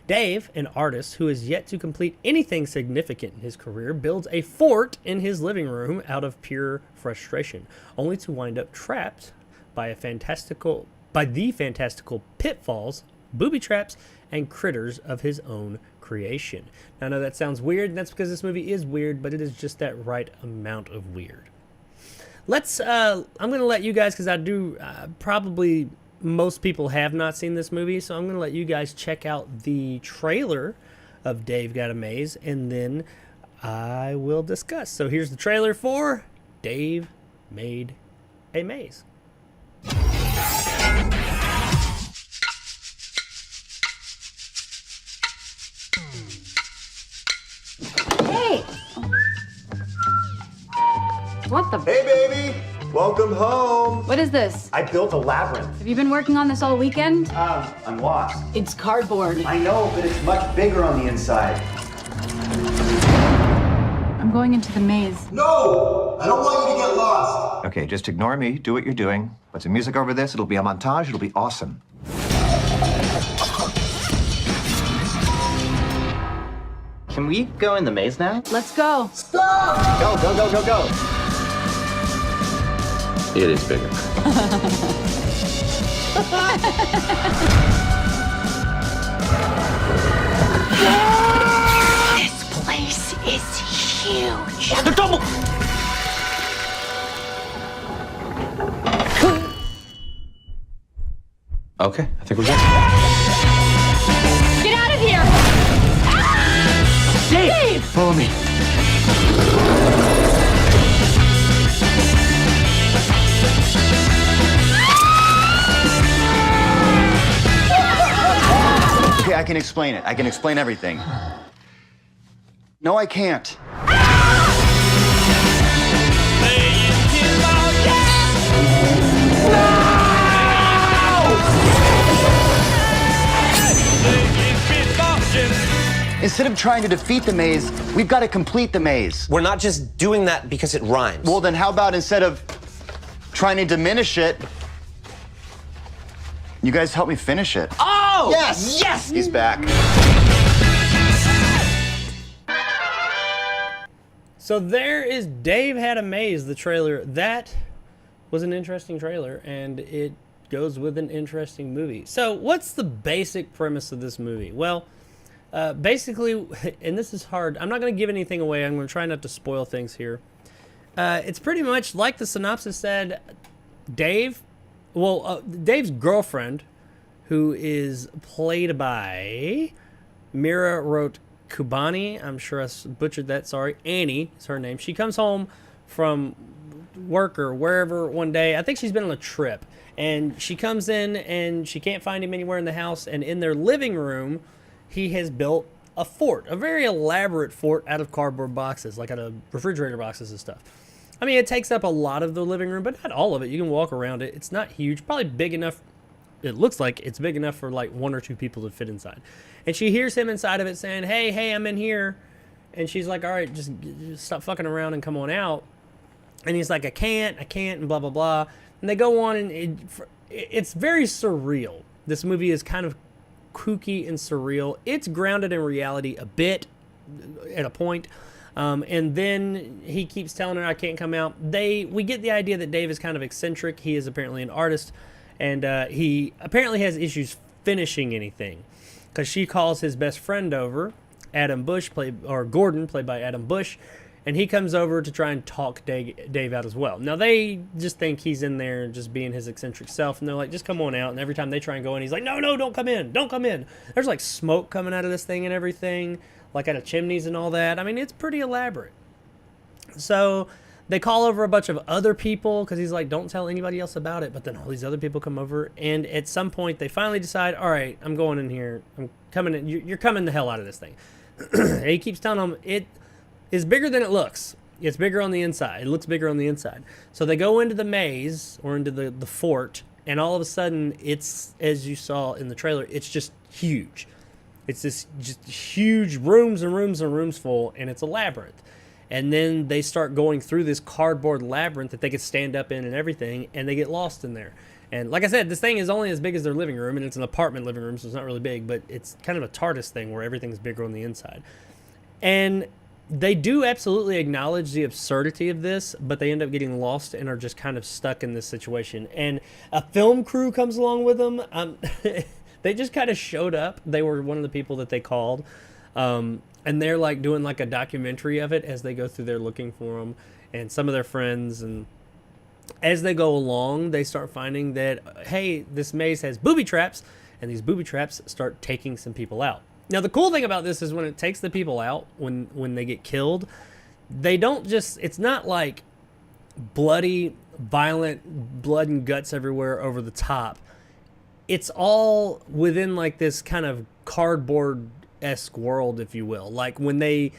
Dave, an artist who has yet to complete anything significant in his career, builds a fort in his living room out of pure frustration, only to wind up trapped by the fantastical pitfalls, booby traps, and critters of his own creation. Now, I know that sounds weird, and that's because this movie is weird, but it is just that right amount of weird. I'm going to let you guys, because I do probably most people have not seen this movie, so I'm going to let you guys check out the trailer of Dave Got a Maze, and then I will discuss. So here's the trailer for Dave Made a Maze. Hey! What the? Hey, baby! Welcome home! What is this? I built a labyrinth. Have you been working on this all weekend? I'm lost. It's cardboard. I know, but it's much bigger on the inside. I'm going into the maze. No! I don't want you to get lost! Okay, just ignore me. Do what you're doing. Put some music over this. It'll be a montage. It'll be awesome. Can we go in the maze now? Let's go. Stop! Go, go, go, go, go. It is bigger. This place is huge. The double! Okay, I think we're good. Get out of here! Dave! Follow me. Okay, I can explain it. I can explain everything. No, I can't. Instead of trying to defeat the maze, we've got to complete the maze. We're not just doing that because it rhymes. Well, then how about instead of trying to diminish it, you guys help me finish it? Oh! Yes! Yes! He's back. So there is Dave Had a Maze, the trailer. That was an interesting trailer, and it goes with an interesting movie. So what's the basic premise of this movie? Well, basically, and this is hard, I'm not going to give anything away. I'm going to try not to spoil things here. It's pretty much like the synopsis said. Dave's girlfriend, who is played by Mira Rote Kubani, I'm sure I butchered that, sorry, Annie is her name. She comes home from work or wherever one day. I think she's been on a trip, and she comes in and she can't find him anywhere in the house, and in their living room he has built a fort, a very elaborate fort out of cardboard boxes, like out of refrigerator boxes and stuff. I mean, it takes up a lot of the living room, but not all of it. You can walk around it. It's not huge. Probably big enough. It looks like it's big enough for like 1 or 2 people to fit inside. And she hears him inside of it saying, hey, I'm in here. And she's like, all right, just stop fucking around and come on out. And he's like, I can't, and blah, blah, blah. And they go on, and it's very surreal. This movie is kind of kooky and surreal. It's grounded in reality a bit at a point. And then he keeps telling her, I can't come out. We get the idea that Dave is kind of eccentric. He is apparently an artist. And he apparently has issues finishing anything. Because she calls his best friend over, Gordon, played by Adam Bush. And he comes over to try and talk Dave out as well. Now, they just think he's in there just being his eccentric self. And they're like, just come on out. And every time they try and go in, he's like, no, don't come in. Don't come in. There's like smoke coming out of this thing and everything. Like out of chimneys and all that. I mean, it's pretty elaborate. So they call over a bunch of other people because he's like, don't tell anybody else about it. But then all these other people come over. And at some point, they finally decide, all right, I'm going in here. I'm coming in. You're coming the hell out of this thing. And he keeps telling them it is bigger than it looks. It's bigger on the inside. It looks bigger on the inside. So they go into the maze or into the fort. And all of a sudden, it's, as you saw in the trailer, it's just huge. It's this just huge rooms and rooms and rooms full, and it's a labyrinth. And then they start going through this cardboard labyrinth that they could stand up in and everything, and they get lost in there. And like I said, this thing is only as big as their living room, and it's an apartment living room, so it's not really big, but it's kind of a TARDIS thing where everything's bigger on the inside. And they do absolutely acknowledge the absurdity of this, but they end up getting lost and are just kind of stuck in this situation. And a film crew comes along with them. They just kind of showed up. They were one of the people that they called. And they're like doing like a documentary of it as they go through there looking for them and some of their friends. And as they go along, they start finding that, hey, this maze has booby traps, and these booby traps start taking some people out. Now, the cool thing about this is when it takes the people out, when they get killed, they don't just, it's not like bloody, violent, blood and guts everywhere over the top. It's all within like this kind of cardboard-esque world, if you will. Like when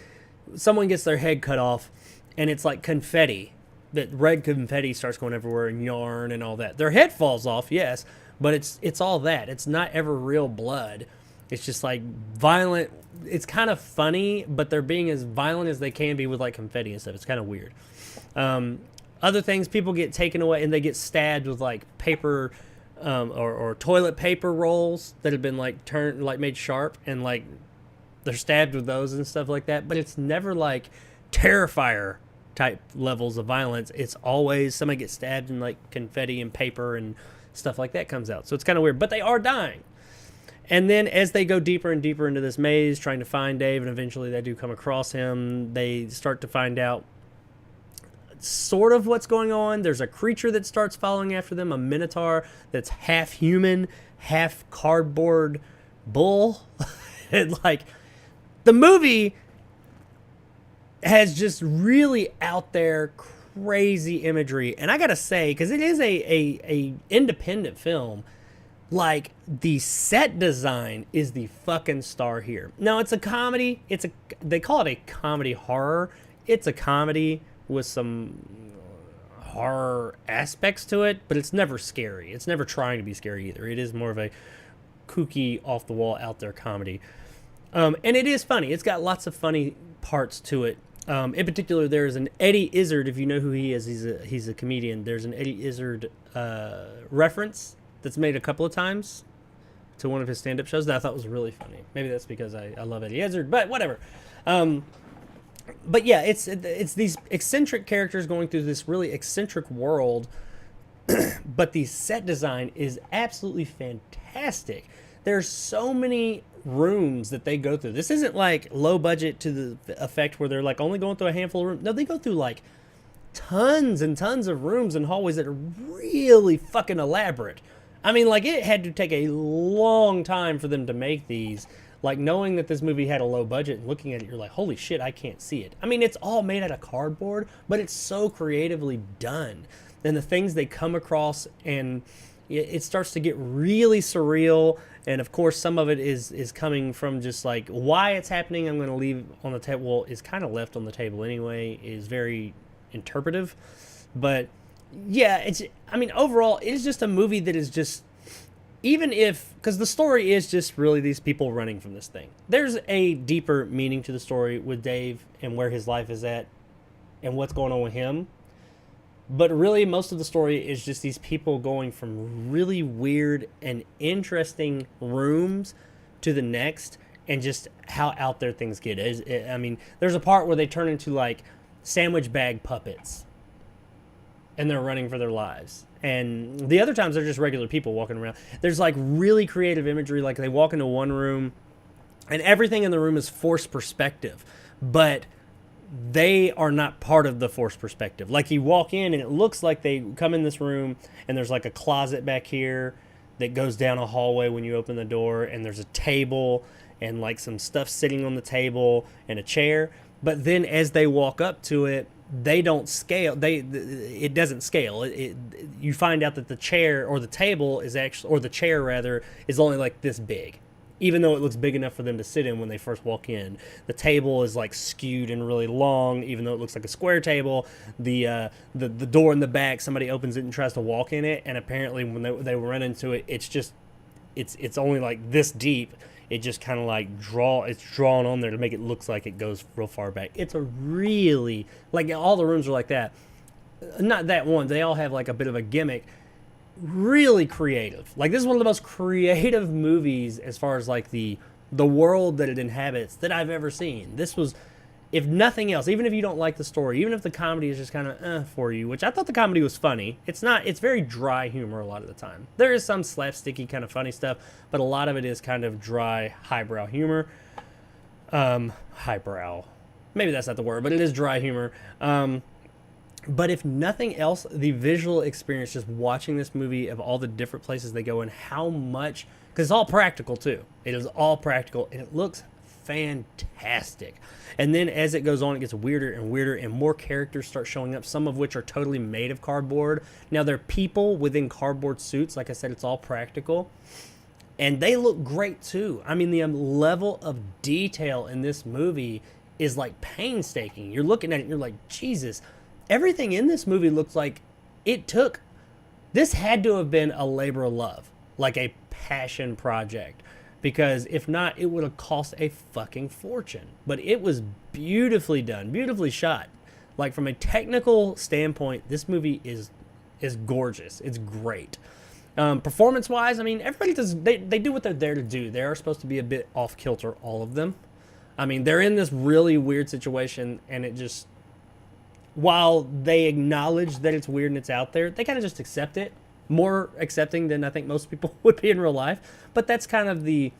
someone gets their head cut off and it's like confetti, that red confetti starts going everywhere and yarn and all that. Their head falls off, yes, but it's all that. It's not ever real blood. It's just like violent. It's kind of funny, but they're being as violent as they can be with like confetti and stuff. It's kind of weird. Other things, people get taken away and they get stabbed with like paper or toilet paper rolls that have been like made sharp, and like they're stabbed with those and stuff like that. But it's never like Terrifier type levels of violence. It's always somebody gets stabbed and like confetti and paper and stuff like that comes out. So it's kind of weird, but they are dying. And then as they go deeper and deeper into this maze, trying to find Dave, and eventually they do come across him, they start to find out sort of what's going on. There's a creature that starts following after them, a minotaur that's half human, half cardboard bull. And like, the movie has just really out there crazy imagery. And I gotta say, because it is a independent film, like, the set design is the fucking star here. Now, it's a comedy. They call it a comedy horror. It's a comedy with some horror aspects to it, but it's never scary. It's never trying to be scary either. It is more of a kooky, off-the-wall, out-there comedy. And it is funny. It's got lots of funny parts to it. In particular, there's an Eddie Izzard, if you know who he is. He's a comedian. There's an Eddie Izzard reference that's made a couple of times to one of his stand-up shows that I thought was really funny. Maybe that's because I love Eddie Izzard, but whatever. But yeah, it's these eccentric characters going through this really eccentric world, but the set design is absolutely fantastic. There's so many rooms that they go through. This isn't like low budget to the effect where they're like only going through a handful of rooms. No, they go through like tons and tons of rooms and hallways that are really fucking elaborate. I mean, like, it had to take a long time for them to make these. Like, knowing that this movie had a low budget and looking at it, you're like, holy shit, I can't see it. I mean, it's all made out of cardboard, but it's so creatively done. And the things they come across, and it starts to get really surreal. And, of course, some of it is coming from just, like, why it's happening, I'm going to leave on the table. Well, is kind of left on the table anyway, is very interpretive. But yeah, overall, it's just a movie that is just, even if, because the story is just really these people running from this thing. There's a deeper meaning to the story with Dave and where his life is at and what's going on with him. But really, most of the story is just these people going from really weird and interesting rooms to the next, and just how out there things get. There's a part where they turn into like sandwich bag puppets, and they're running for their lives. And the other times they're just regular people walking around. There's like really creative imagery, like they walk into one room, and everything in the room is forced perspective, but they are not part of the forced perspective. Like you walk in and it looks like they come in this room and there's like a closet back here that goes down a hallway when you open the door, and there's a table and like some stuff sitting on the table and a chair. But then as they walk up to it, they don't scale. It doesn't scale. You find out that the chair or the table is actually, or the chair rather, is only like this big. Even though it looks big enough for them to sit in when they first walk in. The table is like skewed and really long, even though it looks like a square table. The door in the back, somebody opens it and tries to walk in it, and apparently when they run into it, it's only like this deep. It just kind of like it's drawn on there to make it look like it goes real far back. It's a really, like all the rooms are like that. Not that one. They all have like a bit of a gimmick. Really creative. Like this is one of the most creative movies as far as like the world that it inhabits that I've ever seen. This was, if nothing else, even if you don't like the story, even if the comedy is just kind of for you, which I thought the comedy was funny. It's not. It's very dry humor a lot of the time. There is some slapsticky kind of funny stuff, but a lot of it is kind of dry, highbrow humor. Highbrow. Maybe that's not the word, but it is dry humor. But if nothing else, the visual experience, just watching this movie of all the different places they go and how much, because it's all practical too. It is all practical and it looks fantastic. And then as it goes on, it gets weirder and weirder and more characters start showing up, some of which are totally made of cardboard. Now they're people within cardboard suits. Like I said, it's all practical. And they look great too. I mean, the level of detail in this movie is like painstaking. You're looking at it and you're like, Jesus. Everything in this movie looks like this had to have been a labor of love, like a passion project, because if not, it would have cost a fucking fortune. But it was beautifully done, beautifully shot. Like from a technical standpoint, this movie is gorgeous. It's great. Performance-wise, I mean, everybody does, they do what they're there to do. They are supposed to be a bit off-kilter, all of them. I mean, they're in this really weird situation, and it just, while they acknowledge that it's weird and it's out there, they kind of just accept it. More accepting than I think most people would be in real life. But that's kind of the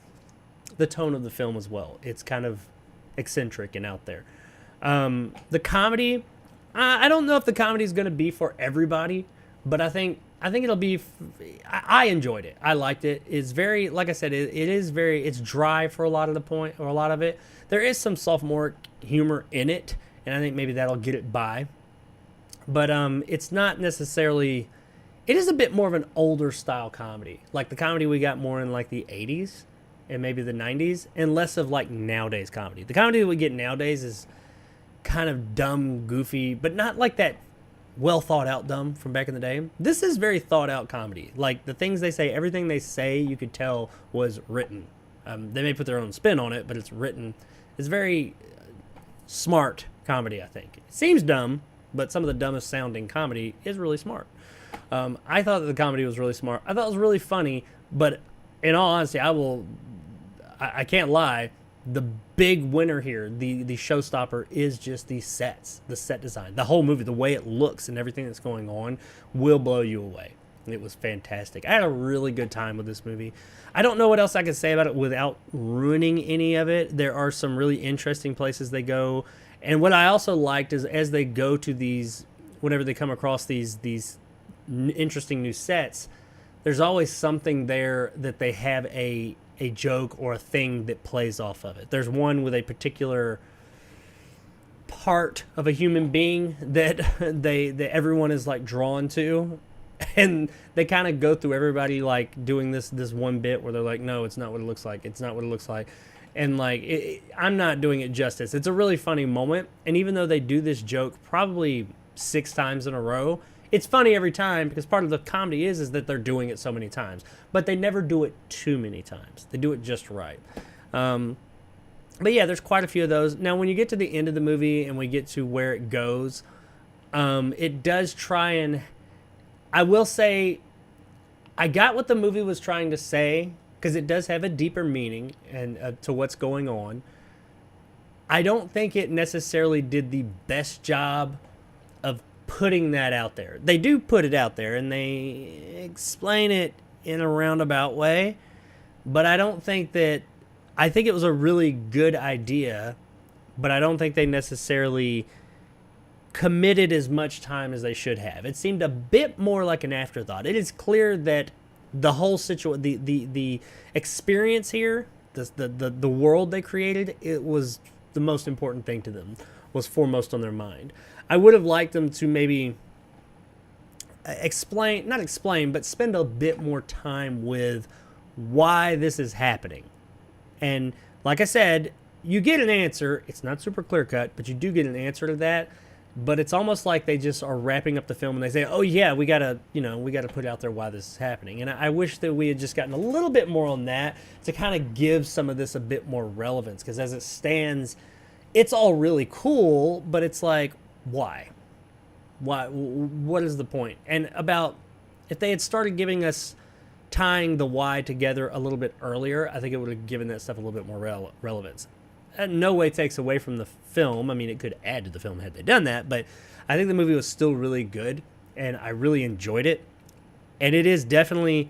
tone of the film as well. It's kind of eccentric and out there. The comedy, I don't know if the comedy is going to be for everybody, but I think it'll be. I enjoyed it. I liked it. It's very, like I said, it's dry for a lot of it. There is some sophomoric humor in it, and I think maybe that'll get it by. But it's not necessarily. It is a bit more of an older style comedy, like the comedy we got more in like the 80s and maybe the 90s, and less of like nowadays comedy. The comedy that we get nowadays is kind of dumb, goofy, but not like that well thought out dumb from back in the day. This is very thought out comedy. Like the things they say, everything they say, you could tell was written. They may put their own spin on it, but it's written. It's very smart comedy, I think. It seems dumb, but some of the dumbest sounding comedy is really smart. I thought that the comedy was really smart. I thought it was really funny, but in all honesty, I can't lie. The big winner here, the showstopper, is just the sets, the set design. The whole movie, the way it looks and everything that's going on will blow you away. It was fantastic. I had a really good time with this movie. I don't know what else I can say about it without ruining any of it. There are some really interesting places they go. And what I also liked is as they go to these, whenever they come across these interesting new sets, there's always something there that they have a joke or a thing that plays off of it. There's one with a particular part of a human being that that everyone is like drawn to, and they kind of go through everybody like doing this one bit where they're like, no, it's not what it looks like. It's not what it looks like. And like, I'm not doing it justice. It's a really funny moment. And even though they do this joke probably 6 times in a row. It's funny every time because part of the comedy is that they're doing it so many times, but they never do it too many times. They do it just right. But yeah, there's quite a few of those. Now, when you get to the end of the movie and we get to where it goes, it does try and, I will say, I got what the movie was trying to say because it does have a deeper meaning and to what's going on. I don't think it necessarily did the best job of putting that out there. They do put it out there and they explain it in a roundabout way, but I don't think that, I think it was a really good idea, but I don't think they necessarily committed as much time as they should have. It seemed a bit more like an afterthought. It is clear that the whole situation, the experience here, the world they created, it was the most important thing to them, was foremost on their mind. I would have liked them to maybe not explain, but spend a bit more time with why this is happening. And like I said, you get an answer. It's not super clear cut, but you do get an answer to that. But it's almost like they just are wrapping up the film and they say, oh yeah, we gotta put out there why this is happening. And I wish that we had just gotten a little bit more on that to kind of give some of this a bit more relevance. Because as it stands, it's all really cool, but it's like, why? What is the point? And about, if they had started giving us, tying the why together a little bit earlier, I think it would have given that stuff a little bit more relevance. That in no way takes away from the film. I mean, it could add to the film had they done that, but I think the movie was still really good, and I really enjoyed it. And it is definitely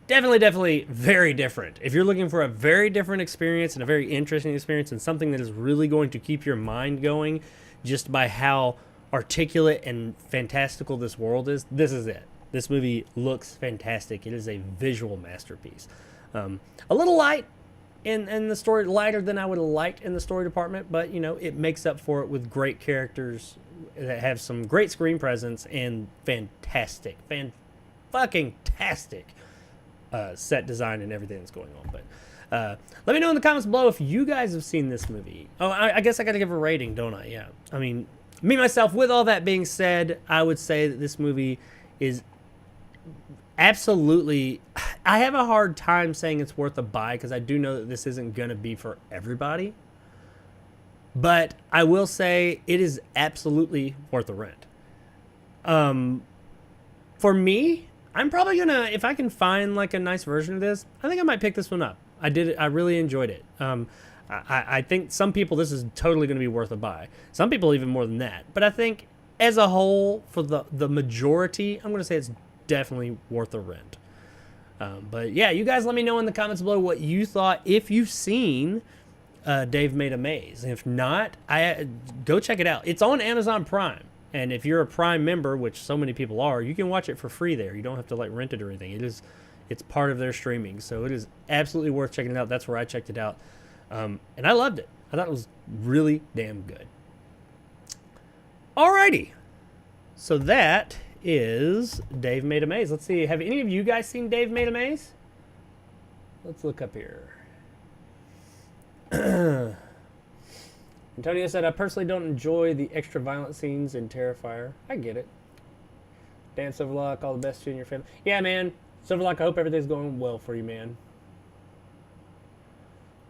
very different. If you're looking for a very different experience and a very interesting experience and something that is really going to keep your mind going just by how articulate and fantastical this world is, this is it. This movie looks fantastic. It is a visual masterpiece. A little light in the story, lighter than I would have liked in the story department, but it makes up for it with great characters that have some great screen presence and fantastic set design and everything that's going on. But let me know in the comments below if you guys have seen this movie. Oh, I guess I got to give a rating, don't I? Yeah. I mean, me myself. With all that being said, I would say that this movie is absolutely, I have a hard time saying it's worth a buy because I do know that this isn't going to be for everybody. But I will say it is absolutely worth a rent. For me, I'm probably going to, if I can find like a nice version of this, I think I might pick this one up. I really enjoyed it. I think some people, this is totally going to be worth a buy. Some people even more than that. But I think as a whole, for the majority, I'm going to say it's definitely worth a rent. But yeah, you guys let me know in the comments below what you thought, if you've seen Dave Made a Maze. If not, go check it out. It's on Amazon Prime, and if you're a Prime member, which so many people are, you can watch it for free there. You don't have to like rent it or anything. It's part of their streaming, so it is absolutely worth checking it out. That's where I checked it out, and I loved it. I thought it was really damn good. Alrighty, so that is Dave Made a Maze. Let's see, have any of you guys seen Dave Made a Maze? Let's look up here. Antonio said, I personally don't enjoy the extra violent scenes in Terrifier. I get it. Dan Silverlock, all the best to you and your family. Yeah, man. Silverlock, I hope everything's going well for you, man.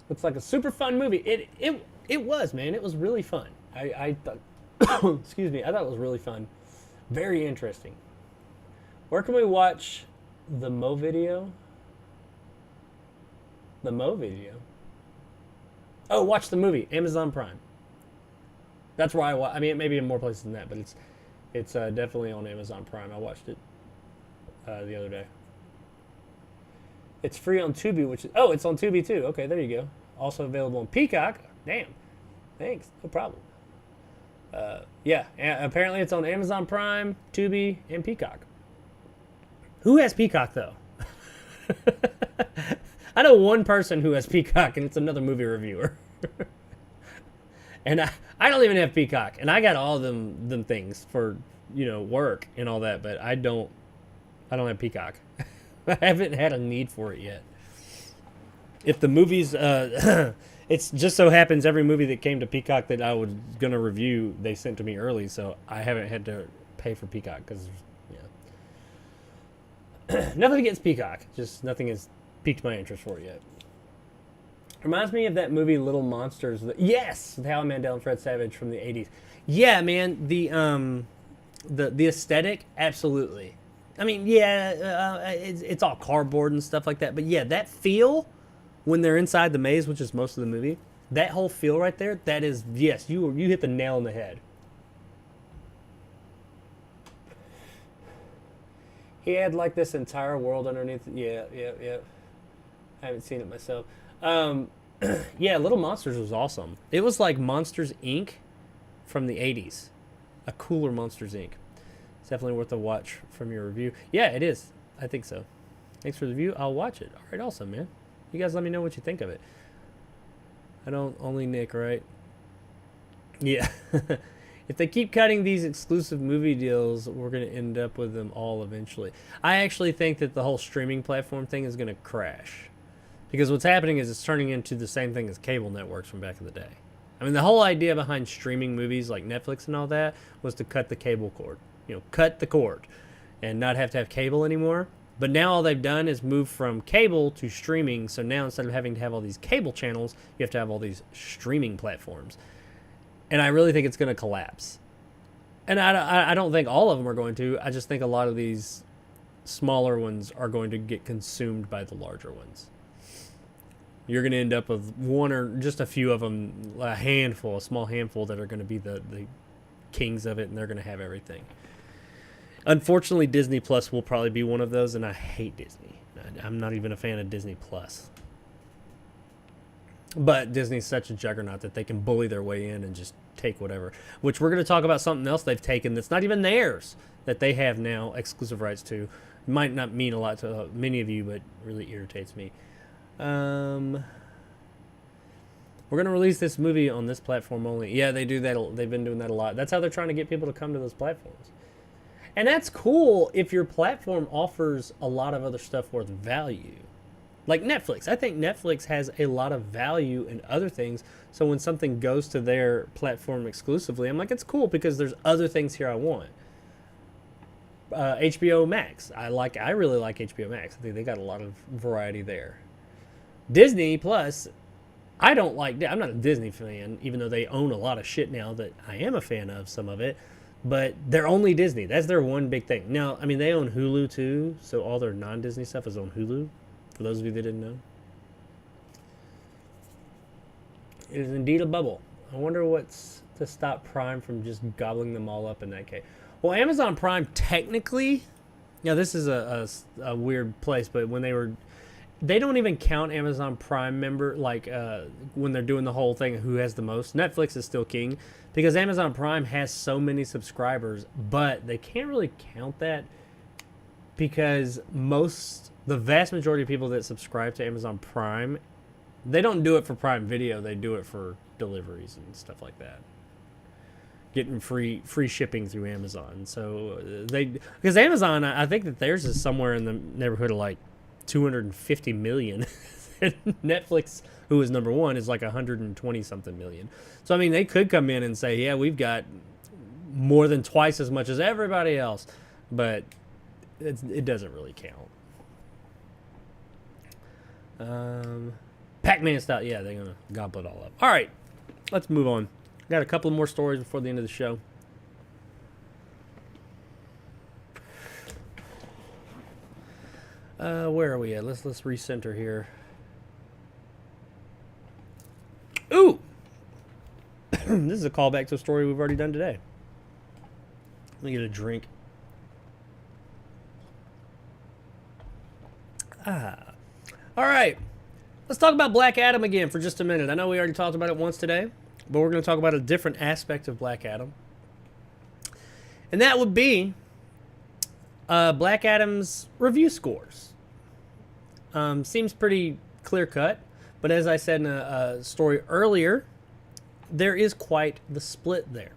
Looks like a super fun movie. It was, man. It was really fun. I thought, excuse me, I thought it was really fun. Very interesting. Where can we watch the Mo video? The Mo video? Oh, watch the movie. Amazon Prime. That's where I watch. I mean, it may be in more places than that, but it's definitely on Amazon Prime. I watched it the other day. It's free on Tubi, which is... Oh, it's on Tubi too. Okay, there you go. Also available on Peacock. Damn. Thanks. No problem. Yeah, apparently it's on Amazon Prime, Tubi, and Peacock. Who has Peacock, though? I know one person who has Peacock, and it's another movie reviewer. And I don't even have Peacock, and I got all them things for, work and all that, but I don't have Peacock. I haven't had a need for it yet. if the movies, it's just so happens every movie that came to Peacock that I was gonna review, they sent to me early, so I haven't had to pay for Peacock because, nothing against Peacock, just nothing has piqued my interest for it yet. Reminds me of that movie Little Monsters. Yes, with Howie Mandel and Fred Savage from the '80s. Yeah, man, the aesthetic, absolutely. I mean, yeah, it's all cardboard and stuff like that, but yeah, that feel when they're inside the maze, which is most of the movie, that whole feel right there, that is, yes, you hit the nail on the head. He had like this entire world underneath. Yeah. I haven't seen it myself. Yeah, Little Monsters was awesome. It was like Monsters Inc. from the 80s. A cooler Monsters Inc. It's definitely worth a watch from your review. Yeah, it is. I think so. Thanks for the review. I'll watch it. All right, awesome, man. You guys let me know what you think of it. I don't only Nick, right? Yeah. If they keep cutting these exclusive movie deals, we're going to end up with them all eventually. I actually think that the whole streaming platform thing is going to crash. Because what's happening is it's turning into the same thing as cable networks from back in the day. I mean, the whole idea behind streaming movies like Netflix and all that was to cut the cable cord. You know, cut the cord and not have to have cable anymore. But now all they've done is move from cable to streaming. So now instead of having to have all these cable channels, you have to have all these streaming platforms. And I really think it's going to collapse. And I don't think all of them are going to. I just think a lot of these smaller ones are going to get consumed by the larger ones. You're going to end up with one or just a few of them, a small handful that are going to be the kings of it, and they're going to have everything. Unfortunately, Disney Plus will probably be one of those, and I hate Disney. I'm not even a fan of Disney Plus. But Disney's such a juggernaut that they can bully their way in and just take whatever. Which we're going to talk about something else they've taken that's not even theirs, that they have now exclusive rights to. It might not mean a lot to many of you, but really irritates me. We're going to release this movie on this platform only. Yeah, they do that. They've been doing that a lot. That's how they're trying to get people to come to those platforms. And that's cool if your platform offers a lot of other stuff worth value. Like Netflix. I think Netflix has a lot of value in other things. So when something goes to their platform exclusively, I'm like, it's cool because there's other things here I want. HBO Max. I really like HBO Max. I think they got a lot of variety there. Disney Plus. I'm not a Disney fan, even though they own a lot of shit now that I am a fan of, some of it. But they're only Disney. That's their one big thing. Now, I mean, they own Hulu too, so all their non-Disney stuff is on Hulu, for those of you that didn't know. It is indeed a bubble. I wonder what's to stop Prime from just gobbling them all up in that case. Well, Amazon Prime technically, this is a weird place, but when they don't even count Amazon Prime member, like when they're doing the whole thing, who has the most. Netflix is still king because Amazon Prime has so many subscribers, but they can't really count that because the vast majority of people that subscribe to Amazon Prime, they don't do it for Prime Video. They do it for deliveries and stuff like that. Getting free shipping through Amazon. So because Amazon, I think that theirs is somewhere in the neighborhood of like 250 million. Netflix, who is number one, is like 120 something million. So I mean, they could come in and say, yeah, we've got more than twice as much as everybody else, but it doesn't really count. Pac-Man style, yeah, they're gonna gobble it all up. All right, let's move on. Got a couple more stories before the end of the show. Where are we at? Let's recenter here. Ooh! This is a callback to a story we've already done today. Let me get a drink. All right. Let's talk about Black Adam again for just a minute. I know we already talked about it once today, but we're going to talk about a different aspect of Black Adam. And that would be Black Adam's review scores. Seems pretty clear-cut, but as I said in a story earlier, there is quite the split there.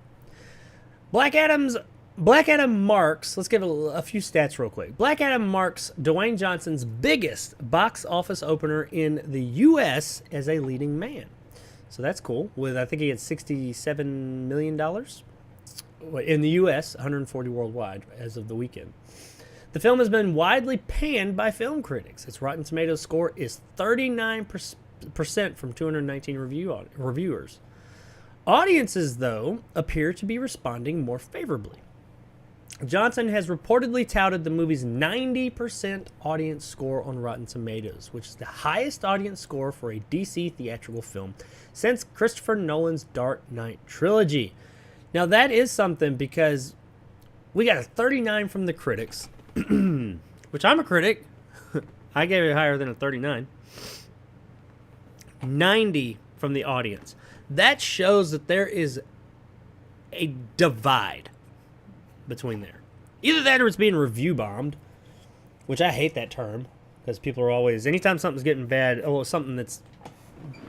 Black Adam's Black Adam marks, let's give a few stats real quick. Black Adam marks Dwayne Johnson's biggest box office opener in the U.S. as a leading man. So that's cool. I think he had $67 million in the U.S., 140 worldwide as of the weekend. The film has been widely panned by film critics. Its Rotten Tomatoes score is 39% from 219 reviewers. Audiences, though, appear to be responding more favorably. Johnson has reportedly touted the movie's 90% audience score on Rotten Tomatoes, which is the highest audience score for a DC theatrical film since Christopher Nolan's Dark Knight trilogy. Now, that is something because we got a 39 from the critics, which I'm a critic. I gave it higher than a 39. 90 from the audience. That shows that there is a divide between there. Either that or it's being review bombed, which I hate that term because people are always, anytime something's getting bad, something that's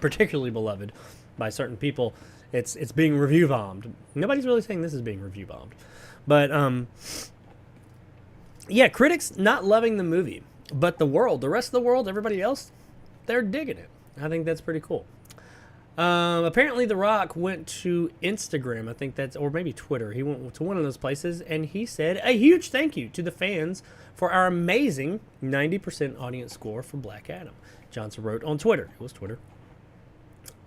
particularly beloved by certain people, it's being review bombed. Nobody's really saying this is being review bombed. But yeah, critics not loving the movie, but the rest of the world, everybody else, they're digging it. I think that's pretty cool. Apparently, The Rock went to Instagram, I think that's, or maybe Twitter. He went to one of those places, and he said a huge thank you to the fans for our amazing 90% audience score for Black Adam. Johnson wrote on Twitter. It was Twitter.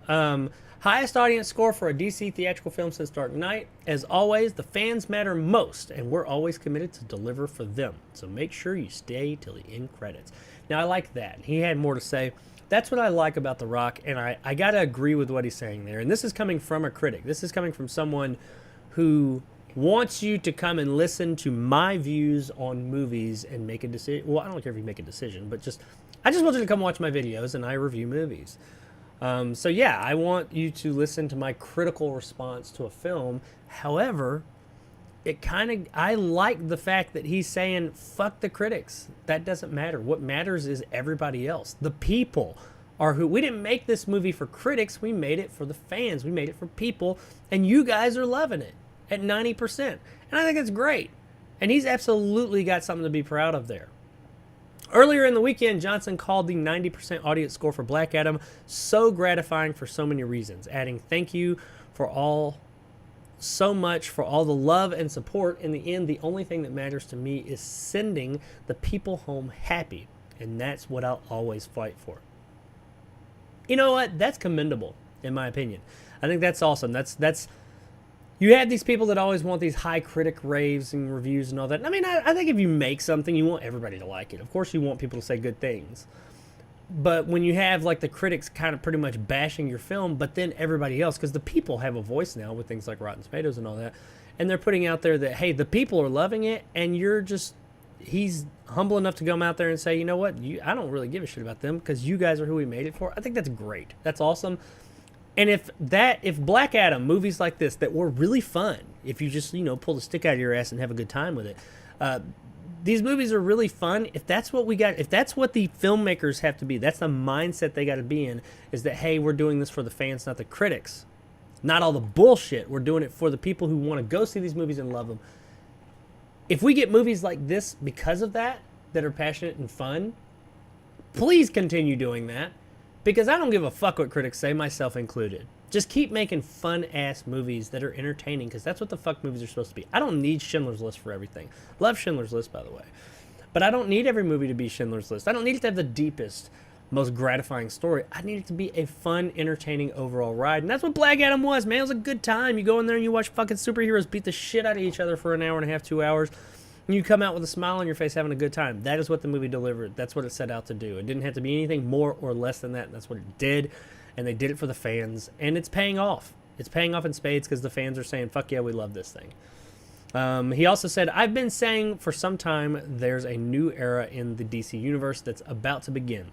Highest audience score for a DC theatrical film since Dark Knight. As always, the fans matter most, and we're always committed to deliver for them. So make sure you stay till the end credits. Now, I like that. He had more to say. That's what I like about The Rock, and I got to agree with what he's saying there. And this is coming from a critic. This is coming from someone who wants you to come and listen to my views on movies and make a decision. Well, I don't care if you make a decision, but I just want you to come watch my videos, and I review movies. So, yeah, I want you to listen to my critical response to a film. However, I like the fact that he's saying, fuck the critics. That doesn't matter. What matters is everybody else. The people are who. We didn't make this movie for critics. We made it for the fans. We made it for people. And you guys are loving it at 90%. And I think it's great. And he's absolutely got something to be proud of there. Earlier in the weekend, Johnson called the 90% audience score for Black Adam so gratifying for so many reasons, adding, thank you so much for all the love and support. In the end, the only thing that matters to me is sending the people home happy, and that's what I'll always fight for. You know what? That's commendable, in my opinion. I think that's awesome. That's you have these people that always want these high critic raves and reviews and all that. I mean, I think if you make something, you want everybody to like it. Of course, you want people to say good things. But when you have like the critics kind of pretty much bashing your film, but then everybody else, because the people have a voice now with things like Rotten Tomatoes and all that, and they're putting out there that, hey, the people are loving it, and he's humble enough to come out there and say, you know what, I don't really give a shit about them because you guys are who we made it for. I think that's great. That's awesome. And if Black Adam, movies like this that were really fun, if you just, pull the stick out of your ass and have a good time with it, these movies are really fun. If that's what we got, if that's what the filmmakers have to be, that's the mindset they got to be in, is that, hey, we're doing this for the fans, not the critics. Not all the bullshit. We're doing it for the people who want to go see these movies and love them. If we get movies like this because of that are passionate and fun, please continue doing that, because I don't give a fuck what critics say, myself included. Just keep making fun-ass movies that are entertaining, because that's what the fuck movies are supposed to be. I don't need Schindler's List for everything. Love Schindler's List, by the way. But I don't need every movie to be Schindler's List. I don't need it to have the deepest, most gratifying story. I need it to be a fun, entertaining overall ride. And that's what Black Adam was, man. It was a good time. You go in there and you watch fucking superheroes beat the shit out of each other for an hour and a half, 2 hours. And you come out with a smile on your face having a good time. That is what the movie delivered. That's what it set out to do. It didn't have to be anything more or less than that. And that's what it did. And they did it for the fans, and it's paying off. It's paying off in spades because the fans are saying, fuck yeah, we love this thing. He also said, I've been saying for some time there's a new era in the DC universe that's about to begin.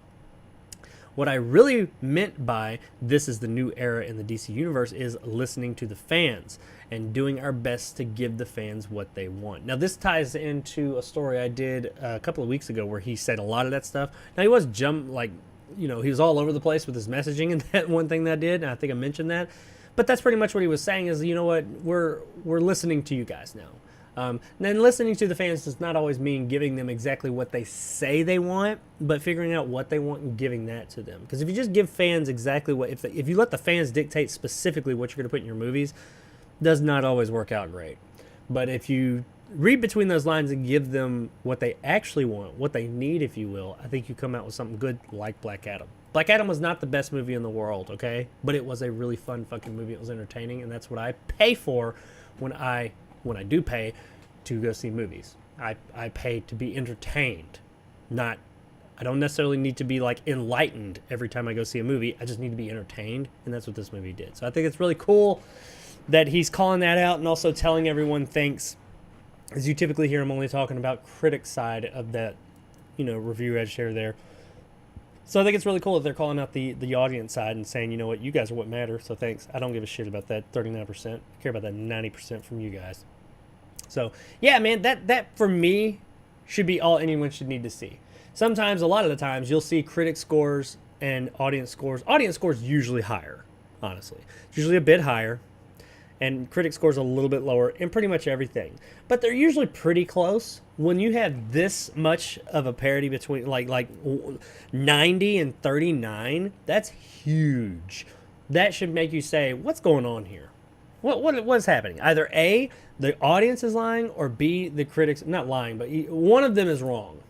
What I really meant by this is the new era in the DC universe is listening to the fans and doing our best to give the fans what they want. Now, this ties into a story I did a couple of weeks ago where he said a lot of that stuff. Now, he was he was all over the place with his messaging and that one thing that I did, and I think I mentioned that. But that's pretty much what he was saying is, you know what, we're listening to you guys now. Then listening to the fans does not always mean giving them exactly what they say they want, but figuring out what they want and giving that to them. Because if you just give fans exactly what, if you let the fans dictate specifically what you're going to put in your movies, does not always work out great. But if you read between those lines and give them what they actually want, what they need, if you will, I think you come out with something good like Black Adam. Black Adam was not the best movie in the world, okay? But it was a really fun fucking movie. It was entertaining, and that's what I pay for when I do pay to go see movies. I pay to be entertained. I don't necessarily need to be like enlightened every time I go see a movie. I just need to be entertained, and that's what this movie did. So I think it's really cool that he's calling that out and also telling everyone thanks. As you typically hear him only talking about critic side of that, review edge share there. So I think it's really cool that they're calling out the audience side and saying, you know what, you guys are what matter, so thanks. I don't give a shit about that 39%. I care about that 90% from you guys. So, yeah, man, that for me should be all anyone should need to see. Sometimes, a lot of the times, you'll see critic scores and audience scores. Audience scores usually higher, honestly. It's usually a bit higher. And critic scores a little bit lower in pretty much everything. But they're usually pretty close. When you have this much of a parity between like 90 and 39, that's huge. That should make you say, what's going on here? What's happening? Either A, the audience is lying, or B, the critics, not lying, but one of them is wrong.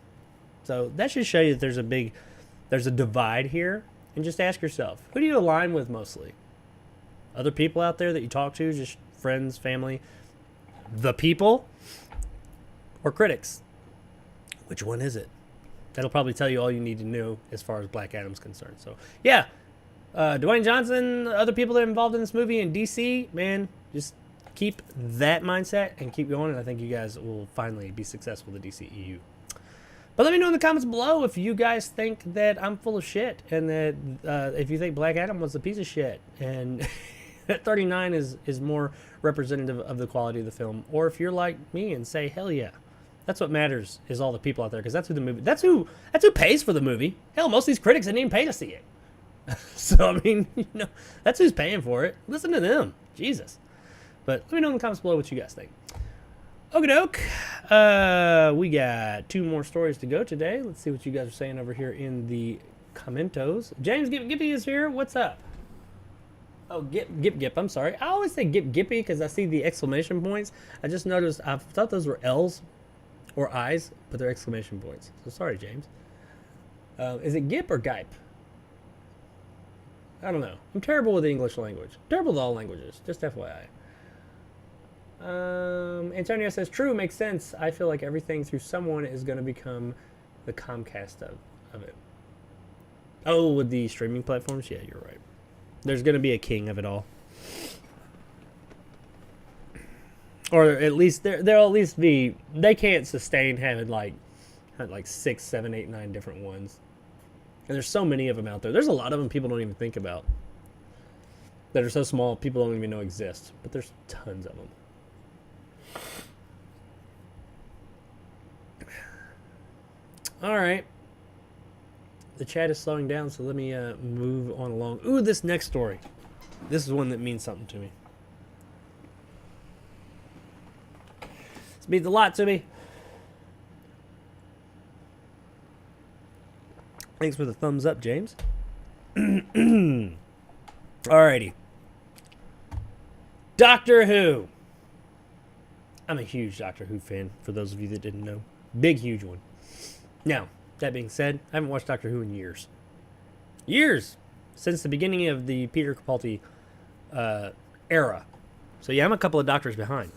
So that should show you that there's a divide here. And just ask yourself, who do you align with mostly? Other people out there that you talk to, just friends, family, the people, or critics? Which one is it? That'll probably tell you all you need to know as far as Black Adam's concerned. So, yeah. Dwayne Johnson, other people that are involved in this movie in DC, man, just keep that mindset and keep going, and I think you guys will finally be successful with the DCEU. But let me know in the comments below if you guys think that I'm full of shit, and that if you think Black Adam was a piece of shit, and that 39 is more representative of the quality of the film, or if you're like me and say, hell yeah, that's what matters, is all the people out there, because that's who pays for the movie. Hell, most of these critics didn't even pay to see it. So, I mean, that's who's paying for it. Listen to them. Jesus. But let me know in the comments below what you guys think. Okie doke. We got 2 more stories to go today. Let's see what you guys are saying over here in the commentos. James Gippy is here. What's up? Oh, Gip. I'm sorry. I always say Gippy because I see the exclamation points. I just noticed, I thought those were L's or I's, but they're exclamation points. So sorry, James. Is it Gip or Gipe? I don't know. I'm terrible with the English language. Terrible with all languages. Just FYI. Antonio says, true, makes sense. I feel like everything through someone is going to become the Comcast of it. Oh, with the streaming platforms? Yeah, you're right. There's going to be a king of it all. Or at least, there'll at least be, they can't sustain having like 6, 7, 8, 9 different ones. And there's so many of them out there. There's a lot of them people don't even think about. That are so small, people don't even know exist. But there's tons of them. All right. The chat is slowing down, so let me move on along. Ooh, this next story. This is one that means something to me. This means a lot to me. Thanks for the thumbs up, James. Alrighty. Doctor Who. I'm a huge Doctor Who fan, for those of you that didn't know. Big, huge one. Now, that being said, I haven't watched Doctor Who in years. Years! Since the beginning of the Peter Capaldi era. So yeah, I'm a couple of doctors behind.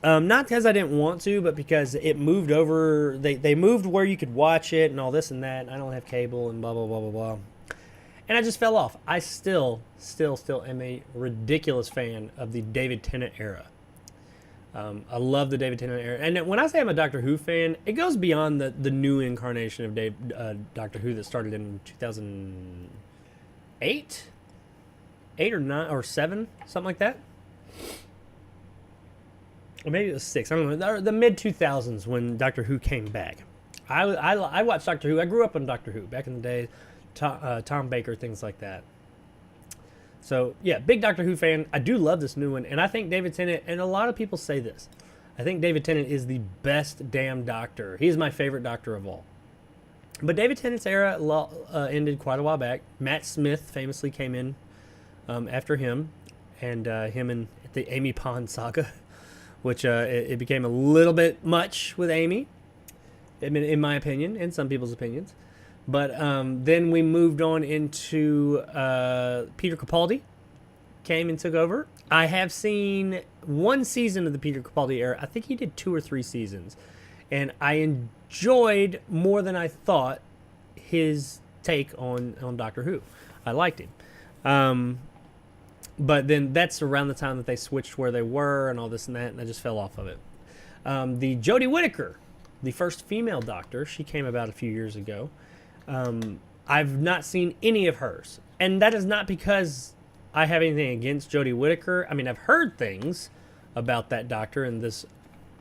Not because I didn't want to, but because it moved over. They moved where you could watch it and all this and that. And I don't have cable and blah, blah, blah, blah, blah. And I just fell off. I still am a ridiculous fan of the David Tennant era. I love the David Tennant era. And when I say I'm a Doctor Who fan, it goes beyond the new incarnation of Doctor Who that started in 2008? 8 or 9 or 7, something like that. Or maybe it was 6. I don't know. The mid-2000s when Doctor Who came back. I watched Doctor Who. I grew up on Doctor Who back in the day. Tom Baker, things like that. So yeah, big Doctor Who fan. I do love this new one, and I think David Tennant, and a lot of people say this, I think David Tennant is the best damn Doctor. He's my favorite Doctor of all. But David Tennant's era ended quite a while back. Matt Smith famously came in after him, and him and the Amy Pond saga, which it became a little bit much with Amy, in my opinion, and some people's opinions. But then we moved on into Peter Capaldi came and took over. I have seen one season of the Peter Capaldi era. I think he did 2 or 3 seasons. And I enjoyed more than I thought his take on Doctor Who. I liked him. But then that's around the time that they switched where they were and all this and that, and I just fell off of it. The Jodie Whittaker, the first female Doctor, she came about a few years ago. I've not seen any of hers. And that is not because I have anything against Jodie Whittaker. I mean, I've heard things about that Doctor and this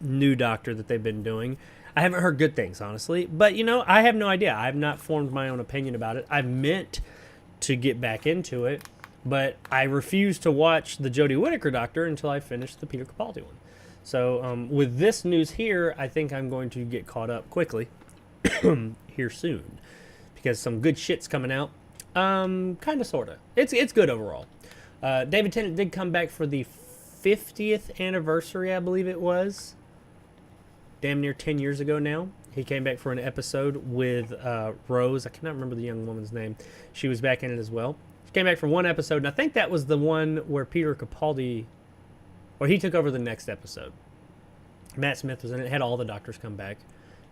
new Doctor that they've been doing. I haven't heard good things, honestly. But, you know, I have no idea. I have not formed my own opinion about it. I've meant to get back into it, but I refuse to watch the Jodie Whittaker Doctor until I finish the Peter Capaldi one. So with this news here, I think I'm going to get caught up quickly here soon, because some good shit's coming out. Kind of, sort of. It's good overall. David Tennant did come back for the 50th anniversary, I believe it was. Damn near 10 years ago now. He came back for an episode with Rose. I cannot remember the young woman's name. She was back in it as well. She came back for one episode, and I think that was the one where Peter Capaldi, or he took over the next episode. Matt Smith was in it. It had all the Doctors come back.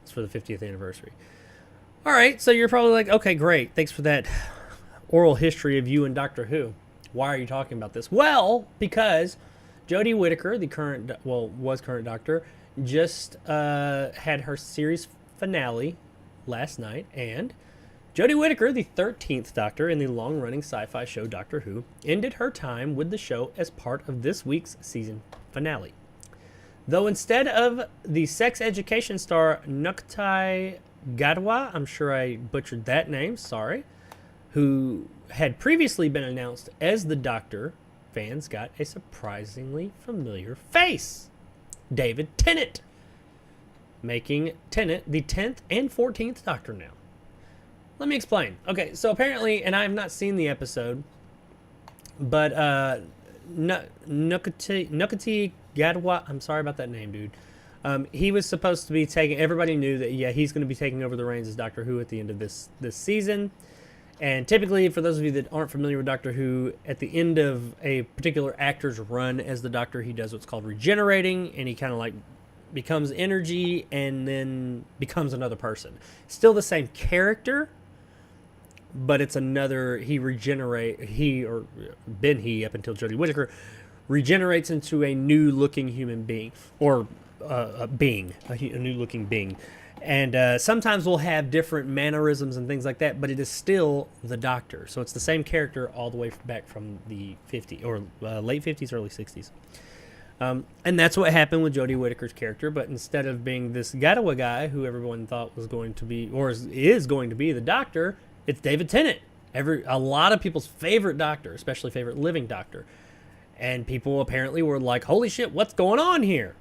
It's for the 50th anniversary. All right, so you're probably like, okay, great. Thanks for that oral history of you and Doctor Who. Why are you talking about this? Well, because Jodie Whittaker, was current Doctor, just had her series finale last night, and Jodie Whittaker, the 13th Doctor in the long-running sci-fi show Doctor Who, ended her time with the show as part of this week's season finale. Though instead of the sex education star Nuktai Gadwa, I'm sure I butchered that name, sorry, who had previously been announced as the Doctor, fans got a surprisingly familiar face. David Tennant, making Tennant the 10th and 14th Doctor now. Let me explain. Okay, so apparently, and I have not seen the episode, but Nukati Gadwa, I'm sorry about that name, dude. He was supposed to be taking, everybody knew that, yeah, he's going to be taking over the reins as Doctor Who at the end of this season. And typically, for those of you that aren't familiar with Doctor Who, at the end of a particular actor's run as the Doctor, he does what's called regenerating, and he kind of like becomes energy and then becomes another person. Still the same character, but it's another, he up until Jodie Whittaker, regenerates into a new-looking human being, or a new-looking being. And sometimes we'll have different mannerisms and things like that, but it is still the Doctor. So it's the same character all the way back from the 50s, or late 50s, early 60s. And that's what happened with Jodie Whittaker's character, but instead of being this Gadawa guy who everyone thought was going to be, or is going to be the Doctor, it's David Tennant. A lot of people's favorite Doctor, especially favorite living Doctor. And people apparently were like, holy shit, what's going on here?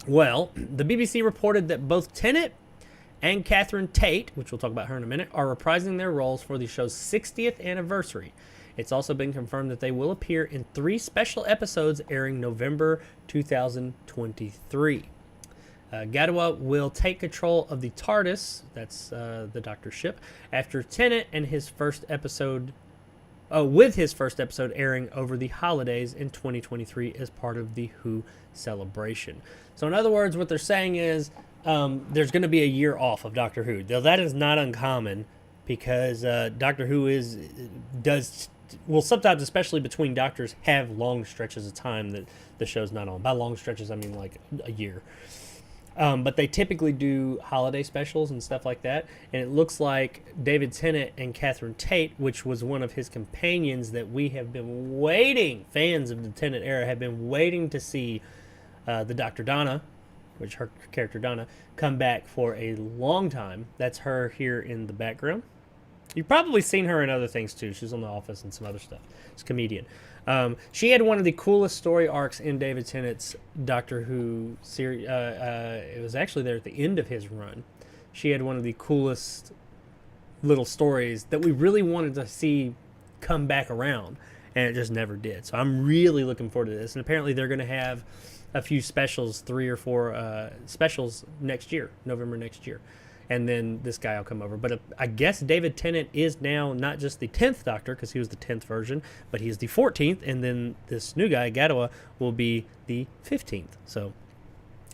Well, the BBC reported that both Tennant and Catherine Tate, which we'll talk about her in a minute, are reprising their roles for the show's 60th anniversary. It's also been confirmed that they will appear in 3 special episodes airing November 2023. Gadawa will take control of the TARDIS, that's the Doctor's ship, after Tennant and his first episode, with his first episode airing over the holidays in 2023 as part of the Who celebration. So in other words, what they're saying is there's going to be a year off of Doctor Who. Though that is not uncommon, because Doctor Who sometimes, especially between Doctors, have long stretches of time that the show's not on. By long stretches, I mean like a year. But they typically do holiday specials and stuff like that. And it looks like David Tennant and Catherine Tate, which was one of his companions that we have been waiting, fans of the Tennant era have been waiting to see the Dr. Donna, which her character Donna, come back for a long time. That's her here in the background. You've probably seen her in other things too. She's on The Office and some other stuff. She's a comedian. She had one of the coolest story arcs in David Tennant's Doctor Who series. It was actually there at the end of his run. She had one of the coolest little stories that we really wanted to see come back around, and it just never did. So I'm really looking forward to this. And apparently they're going to have a few specials, 3 or 4 specials next year, November next year. And then this guy will come over. But I guess David Tennant is now not just the 10th Doctor, because he was the 10th version, but he's the 14th. And then this new guy, Gadawa, will be the 15th. So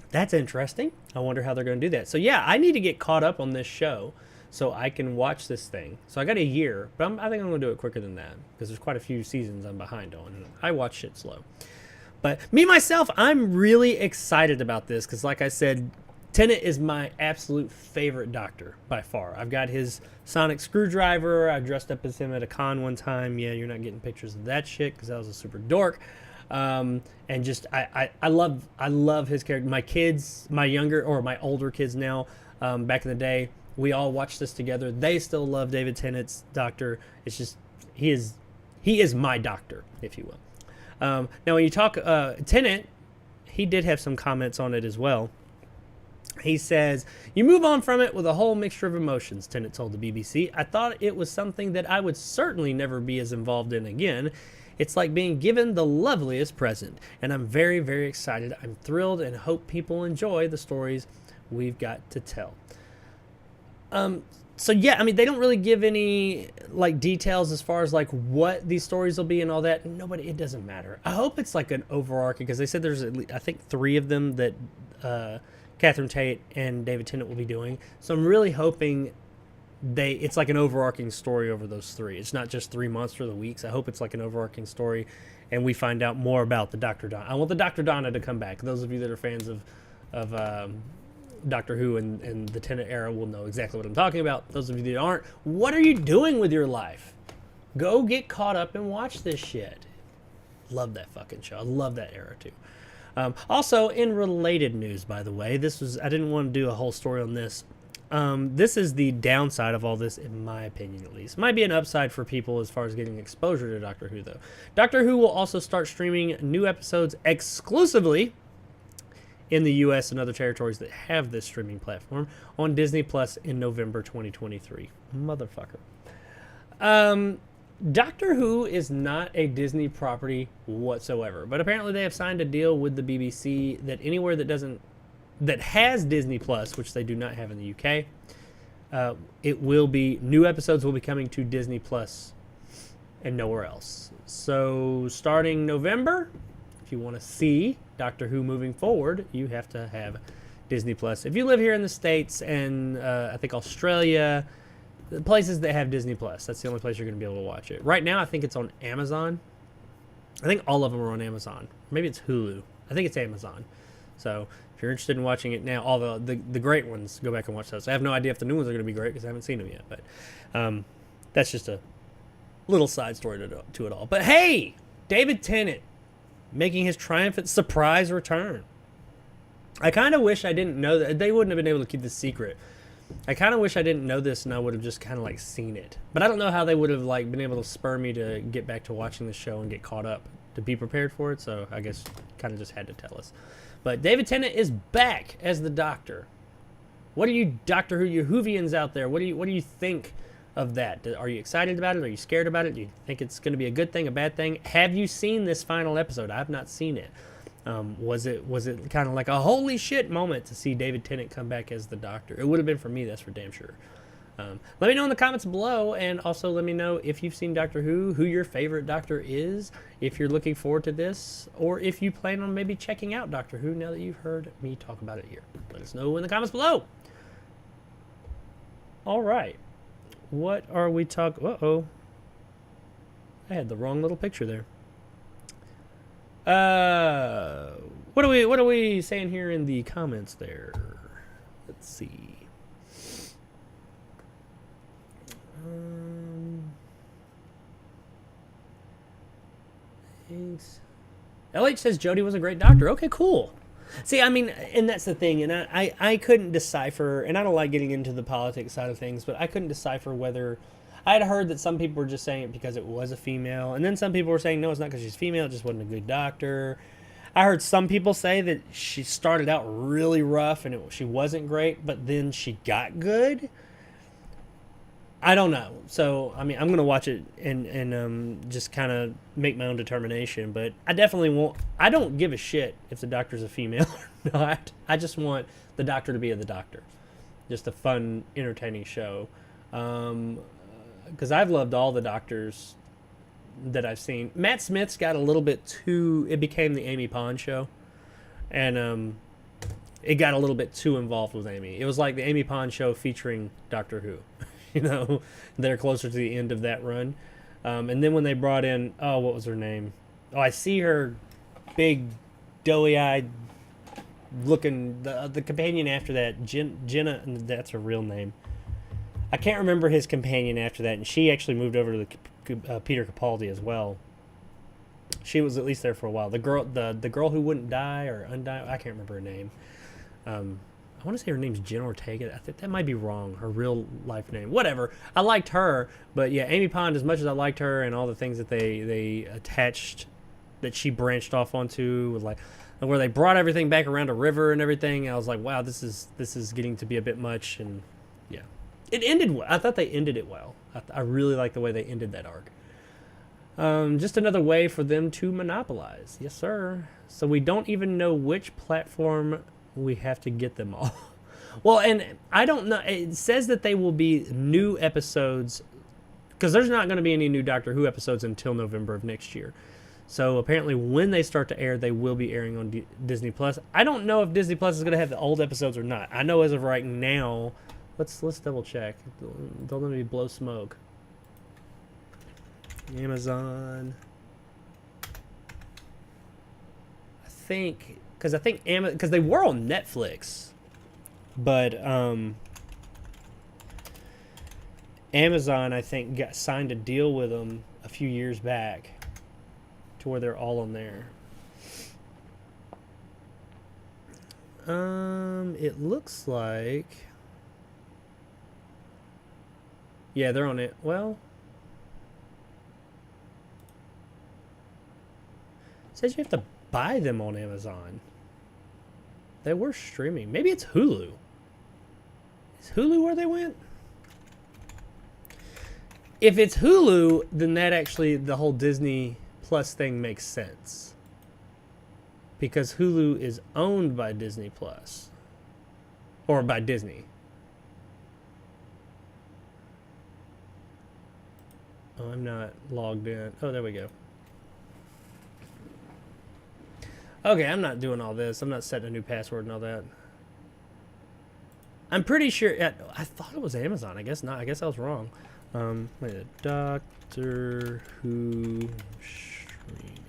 that's interesting. I wonder how they're going to do that. So yeah, I need to get caught up on this show so I can watch this thing. So I got a year, but I think I'm going to do it quicker than that because there's quite a few seasons I'm behind on. And I watch shit slow. But me, myself, I'm really excited about this because like I said, Tennant is my absolute favorite Doctor by far. I've got his sonic screwdriver. I dressed up as him at a con one time. Yeah, you're not getting pictures of that shit because I was a super dork. And just I love his character. My kids, my older kids now, back in the day, we all watched this together. They still love David Tennant's Doctor. It's just he is my Doctor, if you will. Now when you talk Tennant, he did have some comments on it as well. He says, "You move on from it with a whole mixture of emotions," Tennant told the BBC. "I thought it was something that I would certainly never be as involved in again. It's like being given the loveliest present, and I'm very, very excited. I'm thrilled and hope people enjoy the stories we've got to tell." So yeah, I mean, they don't really give any like details as far as like what these stories will be and all that. It doesn't matter. I hope it's like an overarching, because they said there's at least, I think 3 of them that Catherine Tate and David Tennant will be doing. So I'm really hoping it's like an overarching story over those 3. It's not just 3 months or the weeks. I hope it's like an overarching story and we find out more about the Dr. Donna. I want the Dr. Donna to come back. Those of you that are fans of Doctor Who and the Tennant era will know exactly what I'm talking about. Those of you that aren't, what are you doing with your life? Go get caught up and watch this shit. Love that fucking show. I love that era too. Also, in related news, by the way, I didn't want to do a whole story on this. This is the downside of all this, in my opinion, at least. Might be an upside for people as far as getting exposure to Doctor Who, though. Doctor Who will also start streaming new episodes exclusively in the U.S. and other territories that have this streaming platform on Disney Plus in November 2023. Motherfucker. Doctor Who is not a Disney property whatsoever, but apparently they have signed a deal with the BBC that anywhere that has Disney Plus, which they do not have in the UK, new episodes will be coming to Disney Plus and nowhere else. So starting November, if you want to see Doctor Who moving forward, you have to have Disney Plus. If you live here in the States and I think Australia, the places that have Disney Plus, that's the only place you're going to be able to watch it. Right now, I think it's on Amazon. I think all of them are on Amazon. Maybe it's Hulu. I think it's Amazon. So if you're interested in watching it now, all the great ones, go back and watch those. I have no idea if the new ones are going to be great because I haven't seen them yet. But that's just a little side story to it all. But hey, David Tennant making his triumphant surprise return. I kind of wish I didn't know that. They wouldn't have been able to keep this secret. I kind of wish I didn't know this and I would have just kind of like seen it. But I don't know how they would have like been able to spur me to get back to watching the show and get caught up to be prepared for it. So I guess kind of just had to tell us. But David Tennant is back as the Doctor. What are you Doctor Who, you Whovians out there? What do you think of that? Are you excited about it? Are you scared about it? Do you think it's going to be a good thing, a bad thing? Have you seen this final episode? I've not seen it. Was it kind of like a holy shit moment to see David Tennant come back as the Doctor? It would have been for me, that's for damn sure. Let me know in the comments below, and also let me know if you've seen Doctor Who, who your favorite Doctor is, if you're looking forward to this, or if you plan on maybe checking out Doctor Who now that you've heard me talk about it here. Let us know in the comments below. All right. What are we talking... Uh-oh. I had the wrong little picture there. What are we saying here in the comments there? Let's see. Thanks. LH says Jodie was a great Doctor. Okay, cool. See, I mean, and that's the thing, and I couldn't decipher, and I don't like getting into the politics side of things, but I couldn't decipher whether... I had heard that some people were just saying it because it was a female, and then some people were saying no, it's not because she's female, it just wasn't a good doctor. I heard some people say that she started out really rough and she wasn't great, but then she got good. I don't know. So, I mean, I'm going to watch it and just kind of make my own determination. But I definitely won't. I don't give a shit if the doctor's a female or not. I just want the doctor to be the doctor. Just a fun, entertaining show. Because I've loved all the doctors that I've seen. Matt Smith's got a little bit too... It became the Amy Pond show. And it got a little bit too involved with Amy. It was like the Amy Pond show featuring Doctor Who. You know, they're closer to the end of that run. And then when they brought in... Oh, what was her name? Oh, I see her big, doughy-eyed looking... The companion after that, Jenna... That's her real name. I can't remember his companion after that. And she actually moved over to the... Peter Capaldi as well. She was at least there for a while. The girl who wouldn't die or undie, I can't remember her name. I want to say her name's Jen Ortega. I think that might be wrong. Her real life name, whatever. I liked her, but yeah, Amy Pond. As much as I liked her and all the things that they attached, that she branched off onto, with like where they brought everything back around a river and everything. I was like, wow, this is getting to be a bit much. And yeah, it ended well. I thought they ended it well. I really like the way they ended that arc. Just another way for them to monopolize. Yes, sir. So we don't even know which platform we have to get them all. Well, and I don't know. It says that they will be new episodes, because there's not going to be any new Doctor Who episodes until November of next year. So apparently when they start to air, they will be airing on Disney Plus. I don't know if Disney Plus is going to have the old episodes or not. I know as of right now... Let's double check. Don't let me blow smoke. Amazon. I think because they were on Netflix, but Amazon I think signed a deal with them a few years back to where they're all on there. It looks like. Yeah, they're on it. Well, it says you have to buy them on Amazon. They were streaming. Maybe it's Hulu. Is Hulu where they went? If it's Hulu, then that actually, the whole Disney Plus thing makes sense. Because Hulu is owned by Disney Plus. Or by Disney. Oh, I'm not logged in. Oh, there we go. Okay, I'm not doing all this. I'm not setting a new password and all that. I'm pretty sure... I thought it was Amazon. I guess not. I guess I was wrong. Wait, Doctor Who streaming.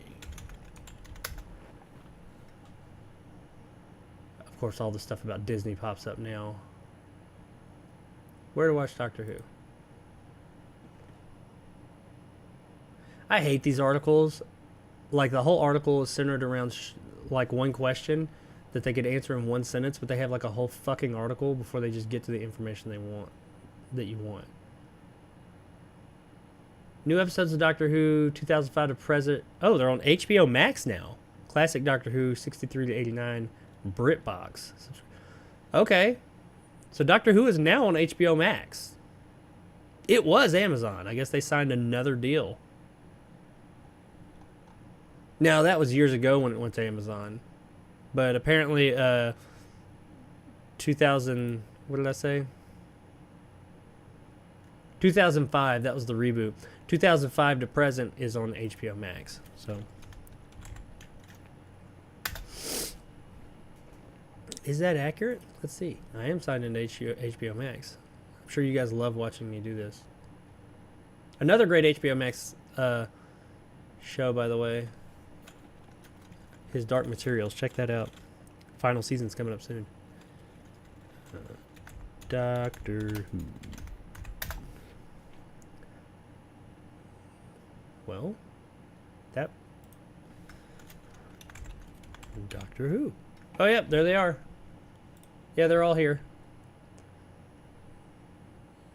Of course, all the stuff about Disney pops up now. Where to watch Doctor Who? I hate these articles. Like, the whole article is centered around, like, one question that they could answer in one sentence, but they have, like, a whole fucking article before they just get to the information they want, that you want. New episodes of Doctor Who, 2005 to present. Oh, they're on HBO Max now. Classic Doctor Who, 63 to 89, BritBox. Okay. So Doctor Who is now on HBO Max. It was Amazon. I guess they signed another deal. Now, that was years ago when it went to Amazon. But apparently, 2000... What did I say? 2005, that was the reboot. 2005 to present is on HBO Max. So, is that accurate? Let's see. I am signed into HBO Max. I'm sure you guys love watching me do this. Another great HBO Max show, by the way. His Dark Materials. Check that out. Final season's coming up soon. Doctor Who. Well, that... Doctor Who. Oh, yep, there they are. Yeah, they're all here.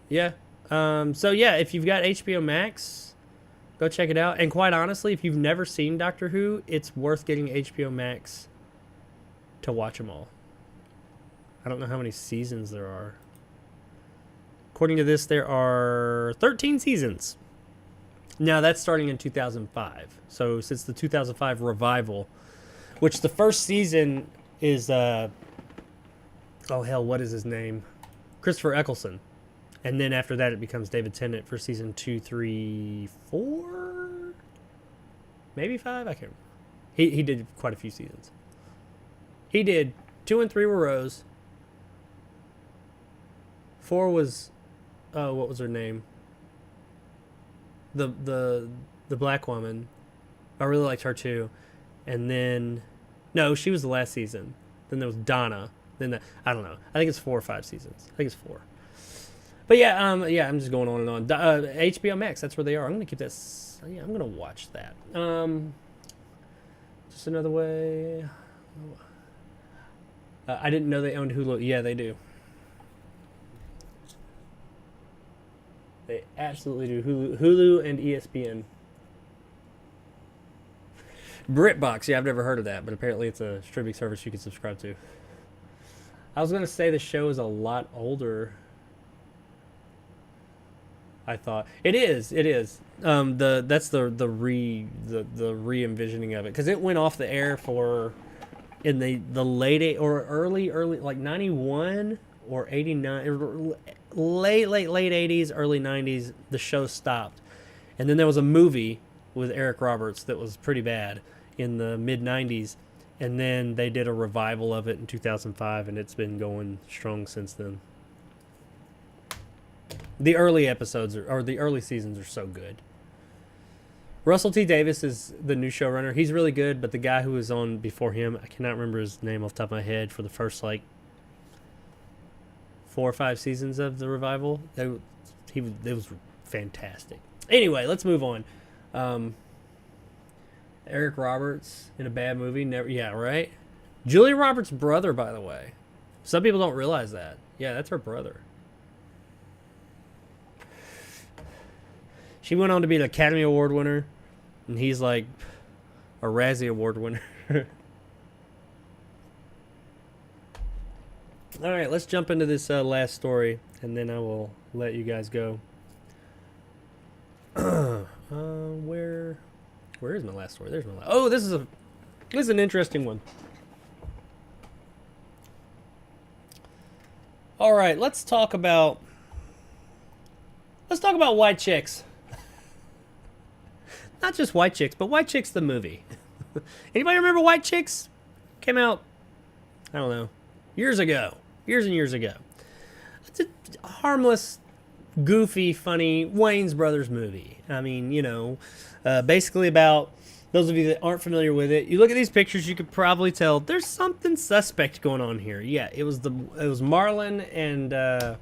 Yeah. So yeah, if you've got HBO Max, go check it out. And quite honestly, if you've never seen Doctor Who, it's worth getting HBO Max to watch them all. I don't know how many seasons there are. According to this, there are 13 seasons. Now, that's starting in 2005. So, since the 2005 revival, which the first season is, oh, hell, what is his name? Christopher Eccleston. And then after that, it becomes David Tennant for season 2, 3, 4? Maybe 5? I can't remember. He did quite a few seasons. He did 2 and 3 were Rose. 4 was, what was her name? The black woman. I really liked her too. And then, no, she was the last season. Then there was Donna. Then I don't know. I think it's 4 or 5 seasons. I think it's 4. But yeah, I'm just going on and on. HBO Max, that's where they are. I'm gonna keep that. Yeah, I'm gonna watch that. Just another way. I didn't know they owned Hulu. Yeah, they do. They absolutely do. Hulu and ESPN. BritBox, yeah, I've never heard of that, but apparently it's a streaming service you can subscribe to. I was gonna say the show is a lot older. I thought it is. It is. That's the re-envisioning of it, because it went off the air for in the late or early like 91 or 89, late 80s, early 90s. The show stopped, and then there was a movie with Eric Roberts that was pretty bad in the mid 90s, and then they did a revival of it in 2005, and it's been going strong since then. The early episodes or the early seasons are so good. Russell T Davies is the new showrunner. He's really good, but the guy who was on before him, I cannot remember his name off the top of my head, for the first like 4 or 5 seasons of the revival. It was fantastic. Anyway, let's move on. Eric Roberts in a bad movie, never. Yeah, right. Julia Roberts' brother, by the way. Some people don't realize that. Yeah, that's her brother. She went on to be an Academy Award winner, and he's like a Razzie Award winner. All right, let's jump into this last story, and then I will let you guys go. Where is my last story? There's my last. Oh, this is an interesting one. All right, let's talk about white chicks. Not just White Chicks, but White Chicks the movie. Anybody remember White Chicks? Came out, I don't know, years ago. Years and years ago. It's a harmless, goofy, funny Wayans Brothers movie. I mean, you know, basically about, those of you that aren't familiar with it, you look at these pictures, you could probably tell there's something suspect going on here. Yeah, it was Marlon and it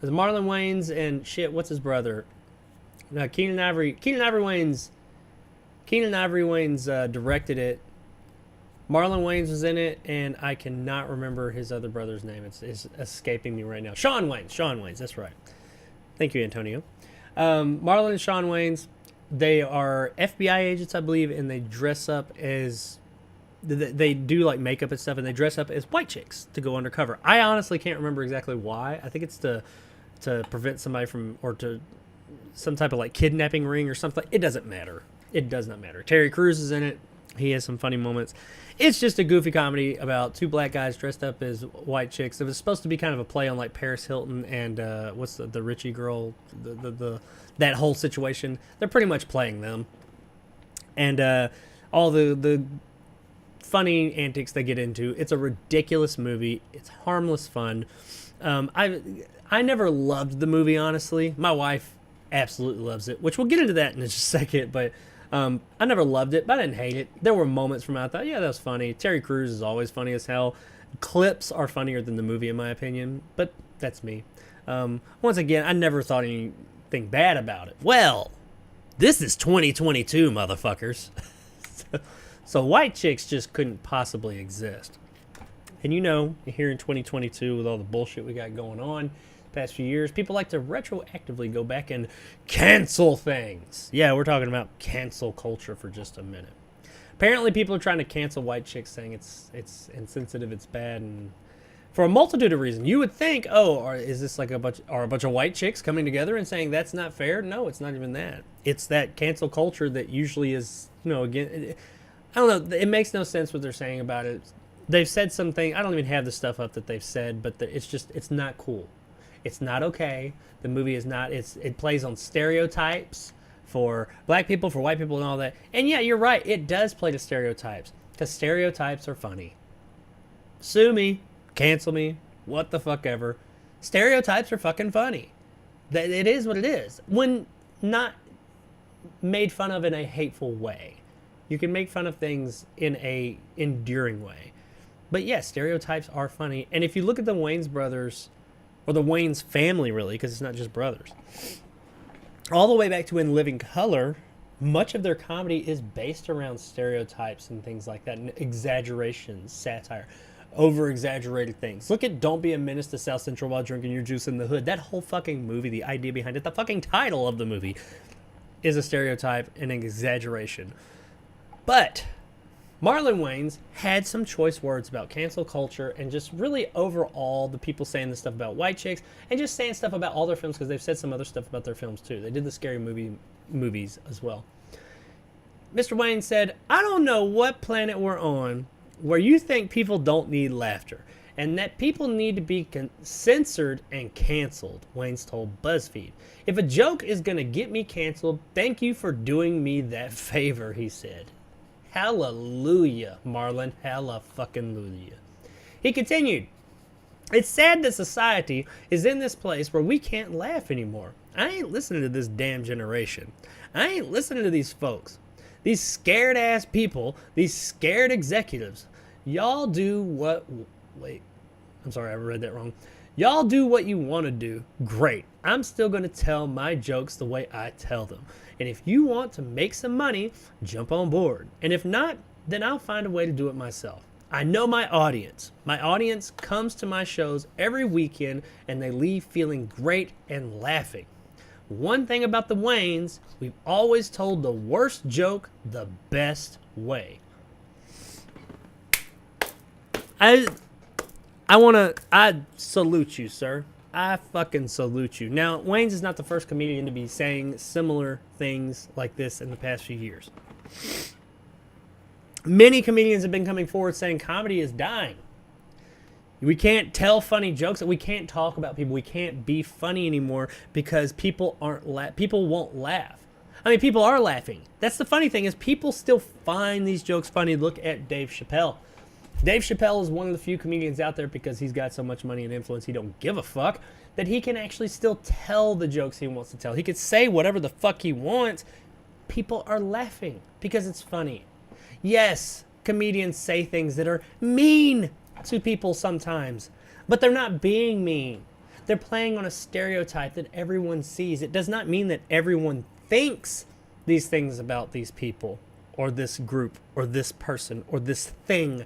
was Marlon Wayans and shit. What's his brother? No, Keenan Ivory Wayans directed it. Marlon Wayans was in it, and I cannot remember his other brother's name. It's escaping me right now. Sean Wayans, that's right. Thank you, Antonio. Marlon and Sean Wayans, they are FBI agents, I believe, and they dress up as, they do like makeup and stuff, and they dress up as white chicks to go undercover. I honestly can't remember exactly why. I think it's to prevent somebody from, or to some type of like kidnapping ring or something. It doesn't matter. It does not matter. Terry Crews is in it. He has some funny moments. It's just a goofy comedy about 2 black guys dressed up as white chicks. It was supposed to be kind of a play on like Paris Hilton and what's the Richie girl, the that whole situation. They're pretty much playing them, and all the funny antics they get into. It's a ridiculous movie. It's harmless fun. I never loved the movie, honestly. My wife absolutely loves it, which we'll get into that in just a second, but I never loved it, but I didn't hate it. There were moments from it I thought, yeah, that was funny. Terry Crews is always funny as hell. Clips are funnier than the movie, in my opinion, but that's me. Once again, I never thought anything bad about it. Well, this is 2022, motherfuckers. So white chicks just couldn't possibly exist. And you know, here in 2022, with all the bullshit we got going on, past few years, people like to retroactively go back and cancel things. Yeah, we're talking about cancel culture for just a minute. Apparently, people are trying to cancel white chicks, saying it's insensitive, it's bad, and for a multitude of reasons. You would think, is this like a bunch of white chicks coming together and saying that's not fair? No, it's not even that. It's that cancel culture that usually is, again, I don't know. It makes no sense what they're saying about it. They've said something. I don't even have the stuff up that they've said, but it's not cool. It's not okay. The movie is not. It plays on stereotypes for black people, for white people, and all that. And yeah, you're right. It does play to stereotypes because stereotypes are funny. Sue me, cancel me, what the fuck ever. Stereotypes are fucking funny. It is what it is. When not made fun of in a hateful way. You can make fun of things in a endearing way. But yeah, stereotypes are funny. And if you look at the Wayans brothers, or the Wayans family really, because it's not just brothers, all the way back to In Living Color, much of their comedy is based around stereotypes and things like that, and exaggerations, satire, over-exaggerated things. Look at Don't Be a Menace to South Central While Drinking Your Juice in the Hood. That whole fucking movie, the idea behind it, the fucking title of the movie, is a stereotype and an exaggeration. But Marlon Wayans had some choice words about cancel culture and just really overall the people saying this stuff about white chicks and just saying stuff about all their films, because they've said some other stuff about their films too. They did the scary movies as well. Mr. Wayans said, "I don't know what planet we're on where you think people don't need laughter and that people need to be censored and canceled," Wayans told BuzzFeed. "If a joke is going to get me canceled, thank you for doing me that favor," he said. Hallelujah, Marlon. Halla-fucking-lujah. He continued, "It's sad that society is in this place where we can't laugh anymore. I ain't listening to this damn generation. I ain't listening to these folks. These scared-ass people, these scared executives. Y'all do what..." Wait. I'm sorry, I read that wrong. "Y'all do what you want to do. Great. I'm still going to tell my jokes the way I tell them. And if you want to make some money, jump on board. And if not, then I'll find a way to do it myself. I know my audience. My audience comes to my shows every weekend and they leave feeling great and laughing. One thing about the Wayans, we've always told the worst joke the best way." I salute you, sir. I fucking salute you. Now, Wayans is not the first comedian to be saying similar things like this in the past few years. Many comedians have been coming forward saying comedy is dying. We can't tell funny jokes. We can't talk about people. We can't be funny anymore because people won't laugh. I mean, people are laughing. That's the funny thing, is people still find these jokes funny. Look at Dave Chappelle. Dave Chappelle is one of the few comedians out there, because he's got so much money and influence, he don't give a fuck, that he can actually still tell the jokes he wants to tell. He could say whatever the fuck he wants. People are laughing because it's funny. Yes, comedians say things that are mean to people sometimes, but they're not being mean. They're playing on a stereotype that everyone sees. It does not mean that everyone thinks these things about these people or this group or this person or this thing.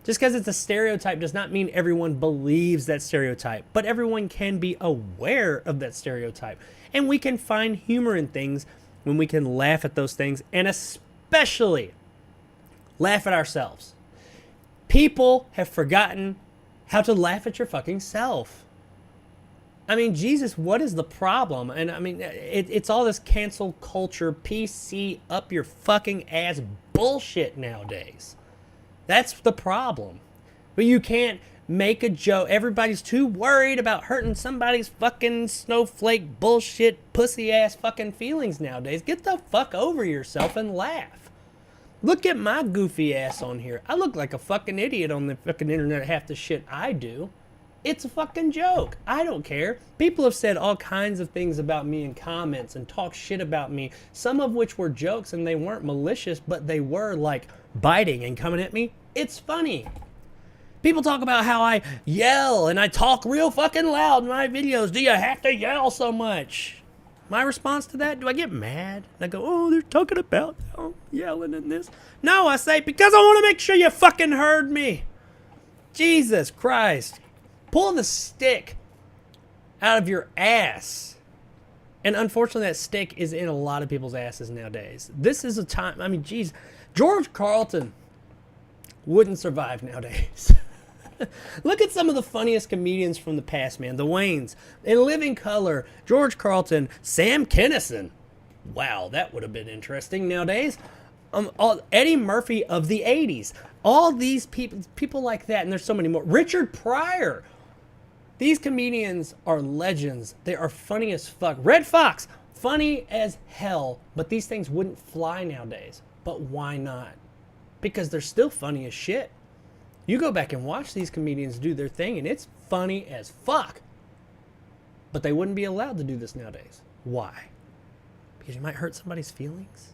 Just because it's a stereotype does not mean everyone believes that stereotype, but everyone can be aware of that stereotype. And we can find humor in things when we can laugh at those things, and especially laugh at ourselves. People have forgotten how to laugh at your fucking self. I mean, Jesus, what is the problem? And I mean, it's all this cancel culture, PC up your fucking ass bullshit nowadays. That's the problem. But you can't make a joke. Everybody's too worried about hurting somebody's fucking snowflake bullshit pussy ass fucking feelings nowadays. Get the fuck over yourself and laugh. Look at my goofy ass on here. I look like a fucking idiot on the fucking internet, half the shit I do. It's a fucking joke. I don't care. People have said all kinds of things about me in comments and talk shit about me, some of which were jokes and they weren't malicious, but they were like biting and coming at me. It's funny. People talk about how I yell and I talk real fucking loud in my videos. Do you have to yell so much? My response to that, do I get mad? And I go, oh, they're talking about yelling in this. No, I say, because I want to make sure you fucking heard me. Jesus Christ. Pull the stick out of your ass. And unfortunately, that stick is in a lot of people's asses nowadays. This is a time, I mean, geez, George Carlin wouldn't survive nowadays. Look at some of the funniest comedians from the past, man. The Waynes, In Living Color, George Carlin, Sam Kinison. Wow, that would have been interesting nowadays. Eddie Murphy of the 80s. All these people like that, and there's so many more. Richard Pryor. These comedians are legends. They are funny as fuck. Red Fox, funny as hell, but these things wouldn't fly nowadays. But why not? Because they're still funny as shit. You go back and watch these comedians do their thing, and it's funny as fuck. But they wouldn't be allowed to do this nowadays. Why? Because you might hurt somebody's feelings?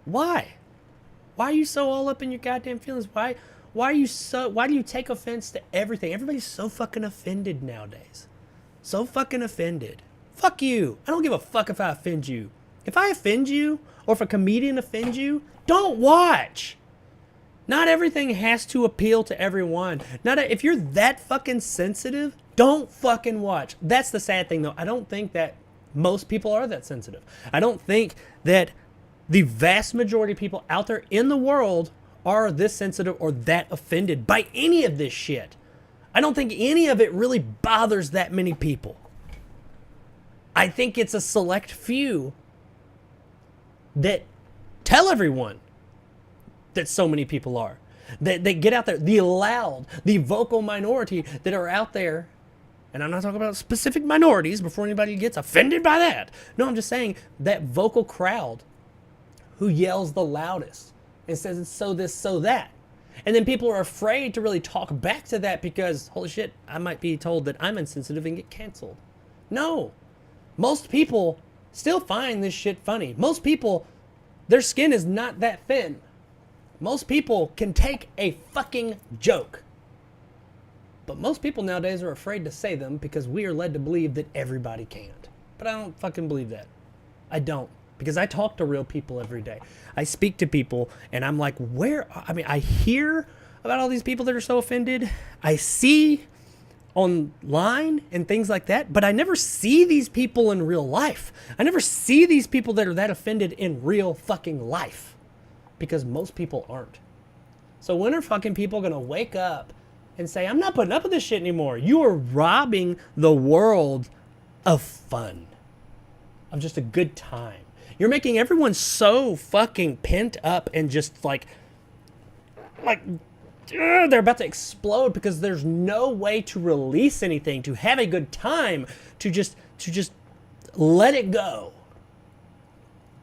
Why? Why are you so all up in your goddamn feelings? Why do you take offense to everything? Everybody's so fucking offended nowadays. So fucking offended. Fuck you. I don't give a fuck if I offend you. If I offend you, or if a comedian offends you, don't watch. Not everything has to appeal to everyone. If you're that fucking sensitive, don't fucking watch. That's the sad thing, though. I don't think that most people are that sensitive. I don't think that the vast majority of people out there in the world are this sensitive or that offended by any of this shit. I don't think any of it really bothers that many people. I think it's a select few that tell everyone that so many people are. That get out there. The loud, the vocal minority that are out there. And I'm not talking about specific minorities before anybody gets offended by that. No, I'm just saying that vocal crowd who yells the loudest and says it's so this, so that. And then people are afraid to really talk back to that because, holy shit, I might be told that I'm insensitive and get canceled. No. Most people still find this shit funny. Most people, their skin is not that thin. Most people can take a fucking joke. But most people nowadays are afraid to say them because we are led to believe that everybody can't. But I don't fucking believe that. I don't. Because I talk to real people every day. I speak to people and I'm like, I hear about all these people that are so offended. I see online and things like that, but I never see these people in real life. I never see these people that are that offended in real fucking life. Because most people aren't. So when are fucking people gonna wake up and say, I'm not putting up with this shit anymore? You are robbing the world of fun. Of just a good time. You're making everyone so fucking pent up and just like they're about to explode because there's no way to release anything, to have a good time, to just let it go.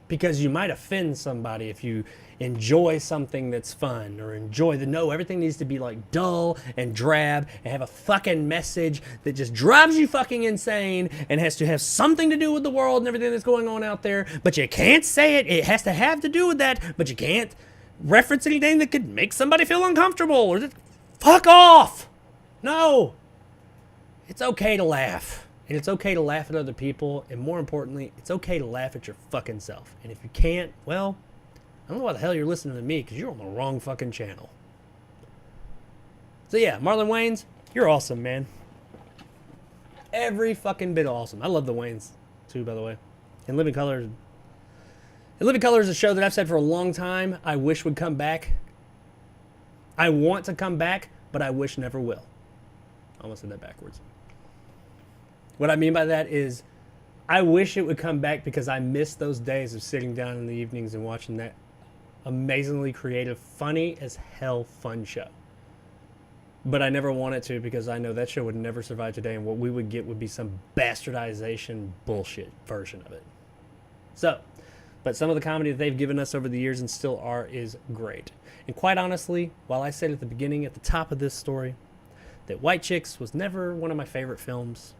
Because you might offend somebody if you enjoy something that's fun or everything needs to be like dull and drab and have a fucking message that just drives you fucking insane and has to have something to do with the world and everything that's going on out there, but you can't say it. It has to have to do with that, but you can't reference anything that could make somebody feel uncomfortable or just fuck off. No. It's okay to laugh. And it's okay to laugh at other people. And more importantly, it's okay to laugh at your fucking self. And if you can't, well, I don't know why the hell you're listening to me because you're on the wrong fucking channel. So yeah, Marlon Wayans, you're awesome, man. Every fucking bit awesome. I love the Wayans too, by the way. And Living Color is a show that I've said for a long time I wish would come back. I want to come back, but I wish never will. I almost said that backwards. What I mean by that is I wish it would come back because I miss those days of sitting down in the evenings and watching that amazingly creative, funny as hell fun show. But I never want it to because I know that show would never survive today and what we would get would be some bastardization bullshit version of it. So, but some of the comedy that they've given us over the years and still are is great. And quite honestly, while I said at the beginning, at the top of this story, that White Chicks was never one of my favorite films.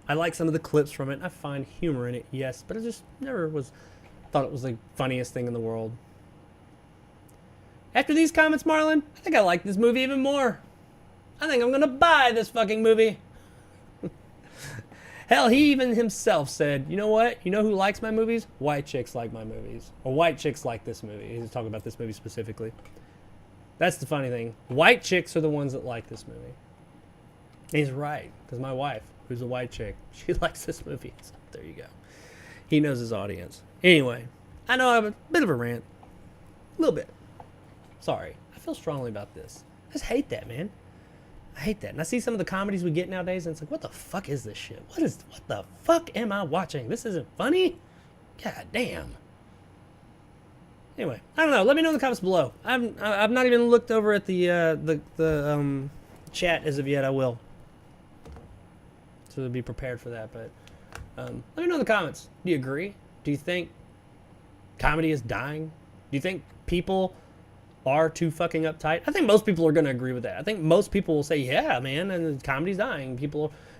I like some of the clips from it. I find humor in it, yes, but I just never thought it was the funniest thing in the world. After these comments, Marlon, I think I like this movie even more. I think I'm gonna buy this fucking movie. Hell, he even himself said, you know what? You know who likes my movies? White chicks like my movies. Or white chicks like this movie. He's talking about this movie specifically. That's the funny thing. White chicks are the ones that like this movie. And he's right, because my wife who's a white chick. She likes this movie. So there you go. He knows his audience. Anyway, I know I have a bit of a rant. A little bit. Sorry. I feel strongly about this. I just hate that, man. I hate that. And I see some of the comedies we get nowadays, and it's like, what the fuck is this shit? What the fuck am I watching? This isn't funny? God damn. Anyway, I don't know. Let me know in the comments below. I've not even looked over at the chat as of yet. I will. So to be prepared for that. But let me know in the comments. Do you agree? Do you think comedy is dying? Do you think people are too fucking uptight? I think most people are going to agree with that. I think most people will say, yeah, man, and comedy's dying.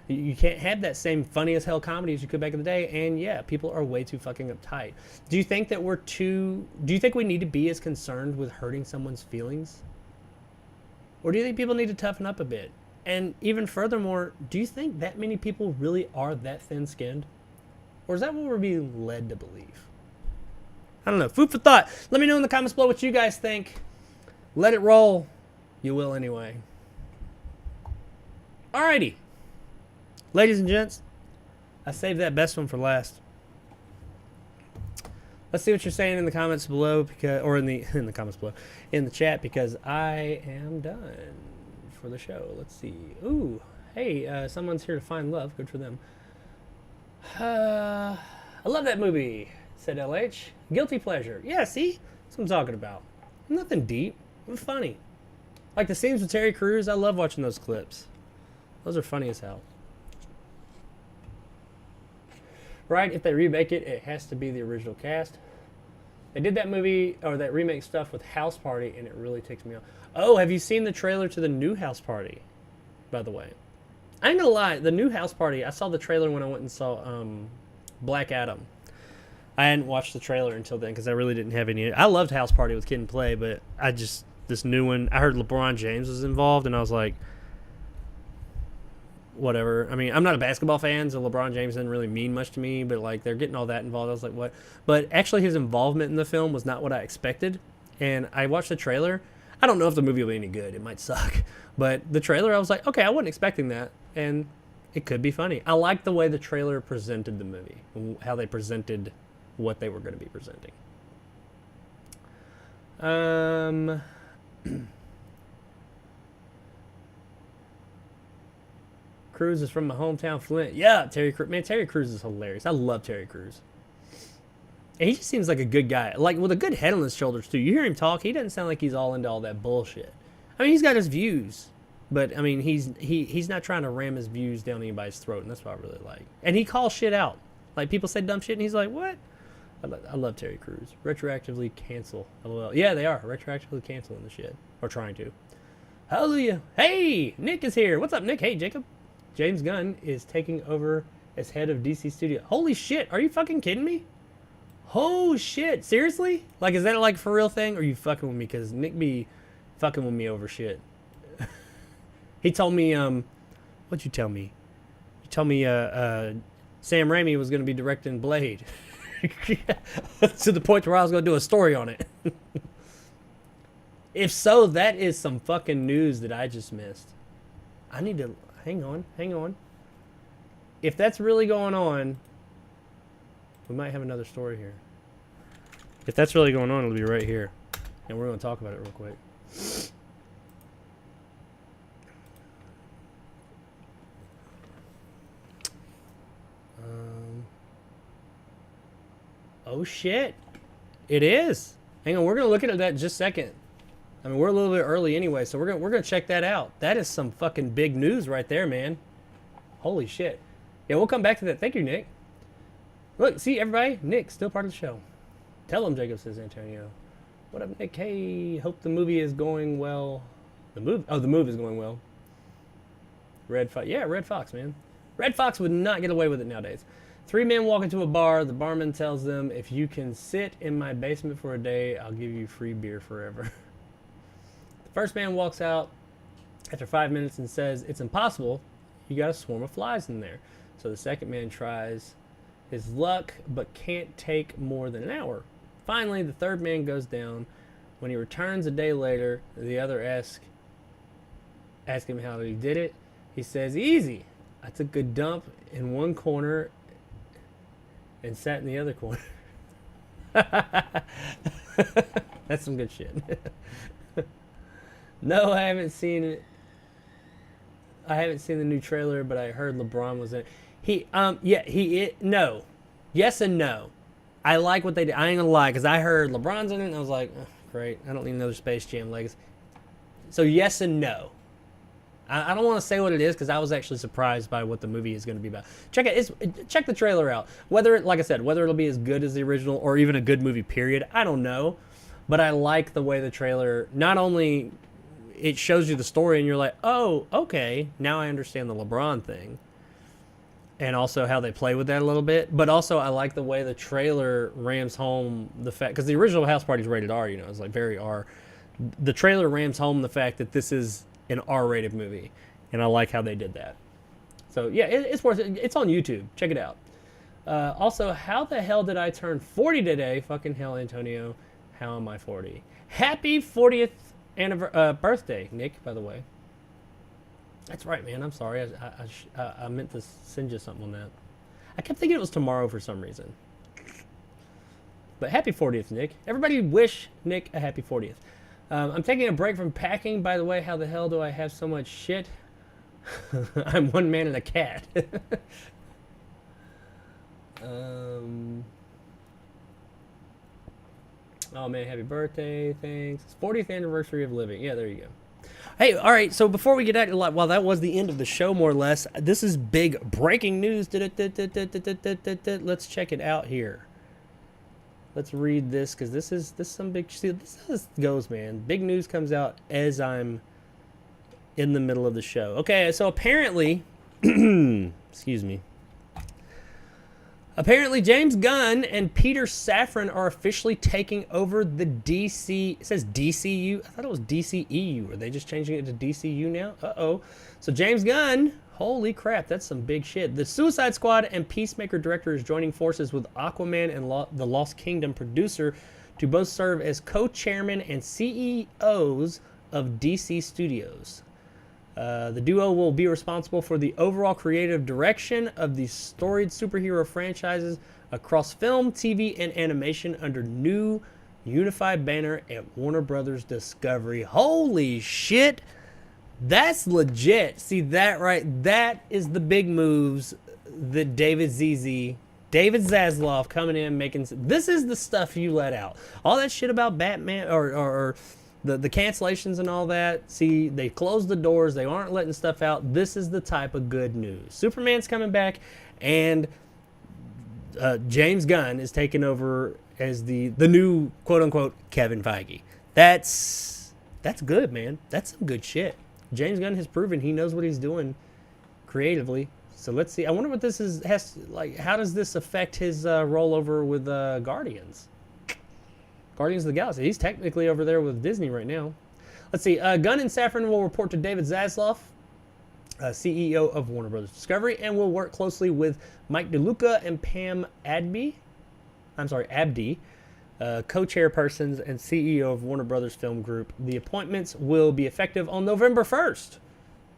You can't have that same funny as hell comedy as you could back in the day. And yeah, people are way too fucking uptight. Do you think that do you think we need to be as concerned with hurting someone's feelings? Or do you think people need to toughen up a bit? And even furthermore, do you think that many people really are that thin-skinned? Or is that what we're being led to believe? I don't know. Food for thought. Let me know in the comments below what you guys think. Let it roll. You will anyway. Alrighty. Ladies and gents, I saved that best one for last. Let's see what you're saying in the comments below, or in the comments below, in the chat, because I am done for the show. Let's see. Ooh, hey, someone's here to find love. Good for them. I love that movie, said LH. Guilty pleasure. Yeah, see? That's what I'm talking about. Nothing deep. It's funny. Like the scenes with Terry Crews, I love watching those clips. Those are funny as hell. Right? If they remake it, it has to be the original cast. They did that movie, or that remake stuff with House Party, and it really takes me off. Oh, have you seen the trailer to the new House Party, by the way? I ain't gonna lie, the new House Party, I saw the trailer when I went and saw Black Adam. I hadn't watched the trailer until then because I really didn't have any. I loved House Party with Kid and Play, but this new one, I heard LeBron James was involved, and I was like, whatever. I mean, I'm not a basketball fan, so LeBron James doesn't really mean much to me, but like they're getting all that involved. I was like, what? But actually his involvement in the film was not what I expected. And I watched the trailer. I don't know if the movie will be any good. It might suck. But the trailer, I was like, okay, I wasn't expecting that. And it could be funny. I like the way the trailer presented the movie, how they presented what they were going to be presenting. Crews is from my hometown, Flint. Yeah, Terry Crews is hilarious. I love Terry Crews. And he just seems like a good guy. Like, with a good head on his shoulders, too. You hear him talk, he doesn't sound like he's all into all that bullshit. I mean, he's got his views. But, I mean, he's not trying to ram his views down anybody's throat, and that's what I really like. And he calls shit out. Like, people say dumb shit, and he's like, what? I love Terry Crews. Retroactively cancel. LOL. Yeah, they are. Retroactively canceling the shit. Or trying to. Hallelujah. Hey, Nick is here. What's up, Nick? Hey, Jacob. James Gunn is taking over as head of DC Studio. Holy shit, are you fucking kidding me? Oh shit, seriously? Like, is that like for real thing? Or are you fucking with me? Because Nick be fucking with me over shit. He told me, what'd you tell me? You told me Sam Raimi was going to be directing Blade. To the point where I was going to do a story on it. If so, that is some fucking news that I just missed. I need to... Hang on. If that's really going on, we might have another story here. If that's really going on, it'll be right here. And we're going to talk about it real quick. Oh, shit. It is. Hang on, we're going to look at that in just a second. I mean, we're a little bit early anyway, so we're gonna check that out. That is some fucking big news right there, man. Holy shit. Yeah, we'll come back to that. Thank you, Nick. Look, see, everybody? Nick, still part of the show. Tell him, Jacob, says Antonio. What up, Nick? Hey, hope the movie is going well. The move is going well. Red Fox. Yeah, Red Fox, man. Red Fox would not get away with it nowadays. 3 men walk into a bar. The barman tells them, if you can sit in my basement for a day, I'll give you free beer forever. First man walks out after 5 minutes and says, it's impossible. You got a swarm of flies in there. So the second man tries his luck, but can't take more than an hour. Finally, the third man goes down. When he returns a day later, the other asks him how he did it. He says, easy. I took a dump in one corner and sat in the other corner. That's some good shit. No, I haven't seen it. I haven't seen the new trailer, but I heard LeBron was in it. No. Yes and no. I like what they did. I ain't gonna lie, because I heard LeBron's in it, and I was like, oh, great. I don't need another Space Jam legacy. So yes and no. I don't want to say what it is because I was actually surprised by what the movie is going to be about. Check the trailer out. Whether, like I said, whether it'll be as good as the original or even a good movie, period, I don't know. But I like the way the trailer, not only it shows you the story and you're like, oh, okay, now I understand the LeBron thing. And also how they play with that a little bit. But also I like the way the trailer rams home the fact, because the original House Party is rated R, you know, it's like very R. The trailer rams home the fact that this is an R-rated movie, and I like how they did that. So yeah, it's worth it. It's on YouTube. Check it out. Also, how the hell did I turn 40 today? Fucking hell, Antonio. How am I 40? Happy 40th birthday, Nick, by the way. That's right, man. I'm sorry. I meant to send you something on that. I kept thinking it was tomorrow for some reason. But happy 40th, Nick. Everybody wish Nick a happy 40th. I'm taking a break from packing. By the way, how the hell do I have so much shit? I'm one man and a cat. Oh man, happy birthday. Thanks. It's 40th anniversary of living. Yeah, there you go. Hey, all right, so before we get at it, well, that was the end of the show, more or less. This is big breaking news. Let's check it out here. Let's read this, because this is some big... See, this is how this goes, man. Big news comes out as I'm in the middle of the show. Okay, so apparently... excuse me. Apparently, James Gunn and Peter Safran are officially taking over the DC... It says DCU. I thought it was DCEU. Are they just changing it to DCU now? Uh-oh. So James Gunn... Holy crap, that's some big shit. The Suicide Squad and Peacemaker director is joining forces with Aquaman and the Lost Kingdom producer to both serve as co-chairman and CEOs of DC Studios. The duo will be responsible for the overall creative direction of the storied superhero franchises across film, TV, and animation under new unified banner at Warner Brothers Discovery. Holy shit! That's legit. See that right? That is the big moves that David Zaslav coming in making. This is the stuff you let out. All that shit about Batman or the cancellations and all that. See, they closed the doors. They aren't letting stuff out. This is the type of good news. Superman's coming back, and James Gunn is taking over as the new quote unquote Kevin Feige. That's good, man. That's some good shit. James Gunn has proven he knows what he's doing creatively. So let's see. I wonder what this how does this affect his rollover with Guardians? Guardians of the Galaxy. He's technically over there with Disney right now. Let's see. Gunn and Safran will report to David Zaslav, CEO of Warner Brothers Discovery, and will work closely with Mike DeLuca and Pam Abdy, co-chairpersons and CEO of Warner Brothers Film Group. The appointments will be effective on November 1st.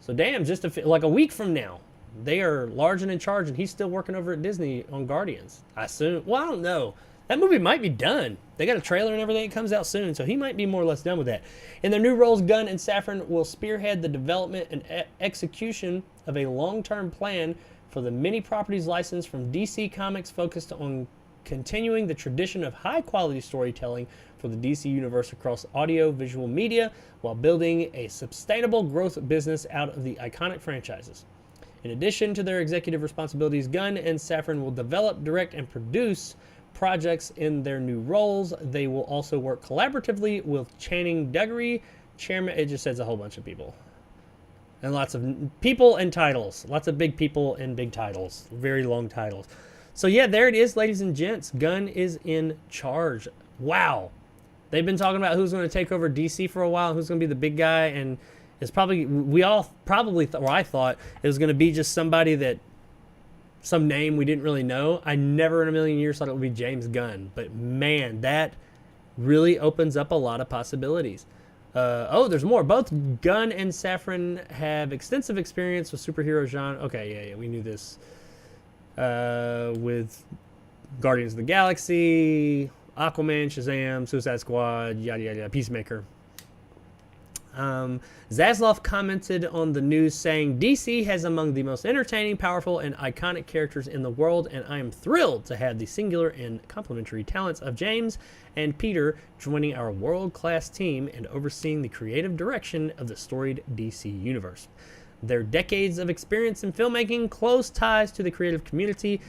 So damn, just like a week from now. They are large and in charge, and he's still working over at Disney on Guardians. I assume. Well, I don't know. That movie might be done. They got a trailer and everything. It comes out soon, so he might be more or less done with that. In their new roles, Gunn and Safran will spearhead the development and execution of a long-term plan for the many properties licensed from DC Comics focused on continuing the tradition of high-quality storytelling for the DC universe across audio, visual media, while building a sustainable growth business out of the iconic franchises. In addition to their executive responsibilities, Gunn and Safran will develop, direct, and produce projects in their new roles. They will also work collaboratively with Channing Duggery, chairman. It just says a whole bunch of people. And lots of people and titles. Lots of big people and big titles. Very long titles. So yeah, there it is, ladies and gents. Gunn is in charge. Wow. They've been talking about who's going to take over DC for a while, who's going to be the big guy, and it's probably, I thought it was going to be just somebody that, some name we didn't really know. I never in a million years thought it would be James Gunn, but man, that really opens up a lot of possibilities. There's more. Both Gunn and Safran have extensive experience with superhero genre. Okay, yeah, we knew this. With Guardians of the Galaxy, Aquaman, Shazam, Suicide Squad, yada yada yada, Peacemaker. Zaslav commented on the news saying, DC has among the most entertaining, powerful, and iconic characters in the world, and I am thrilled to have the singular and complementary talents of James and Peter joining our world-class team and overseeing the creative direction of the storied DC universe. Their decades of experience in filmmaking, close ties to the creative community,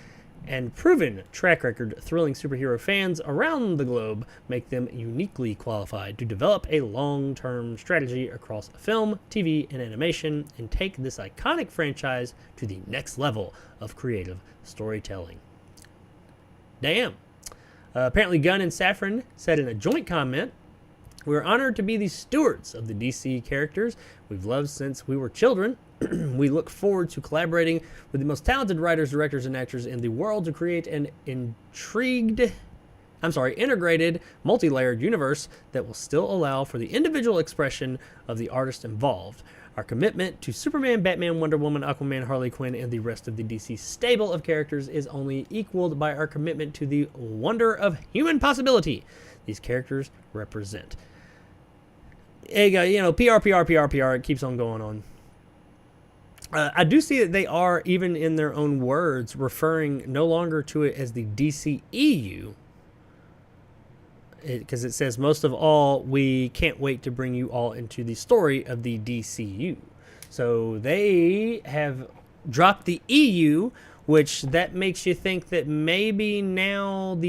and proven track record thrilling superhero fans around the globe make them uniquely qualified to develop a long-term strategy across film, TV, and animation and take this iconic franchise to the next level of creative storytelling. Damn. Apparently Gunn and Safran said in a joint comment, "We're honored to be the stewards of the DC characters we've loved since we were children. We look forward to collaborating with the most talented writers, directors, and actors in the world to create an integrated, multi-layered universe that will still allow for the individual expression of the artist involved. Our commitment to Superman, Batman, Wonder Woman, Aquaman, Harley Quinn, and the rest of the DC stable of characters is only equaled by our commitment to the wonder of human possibility these characters represent." PR, it keeps on going on. I do see that they are, even in their own words, referring no longer to it as the DCEU, because it says, "Most of all, we can't wait to bring you all into the story of the DCU." So they have dropped the EU, which that makes you think that maybe now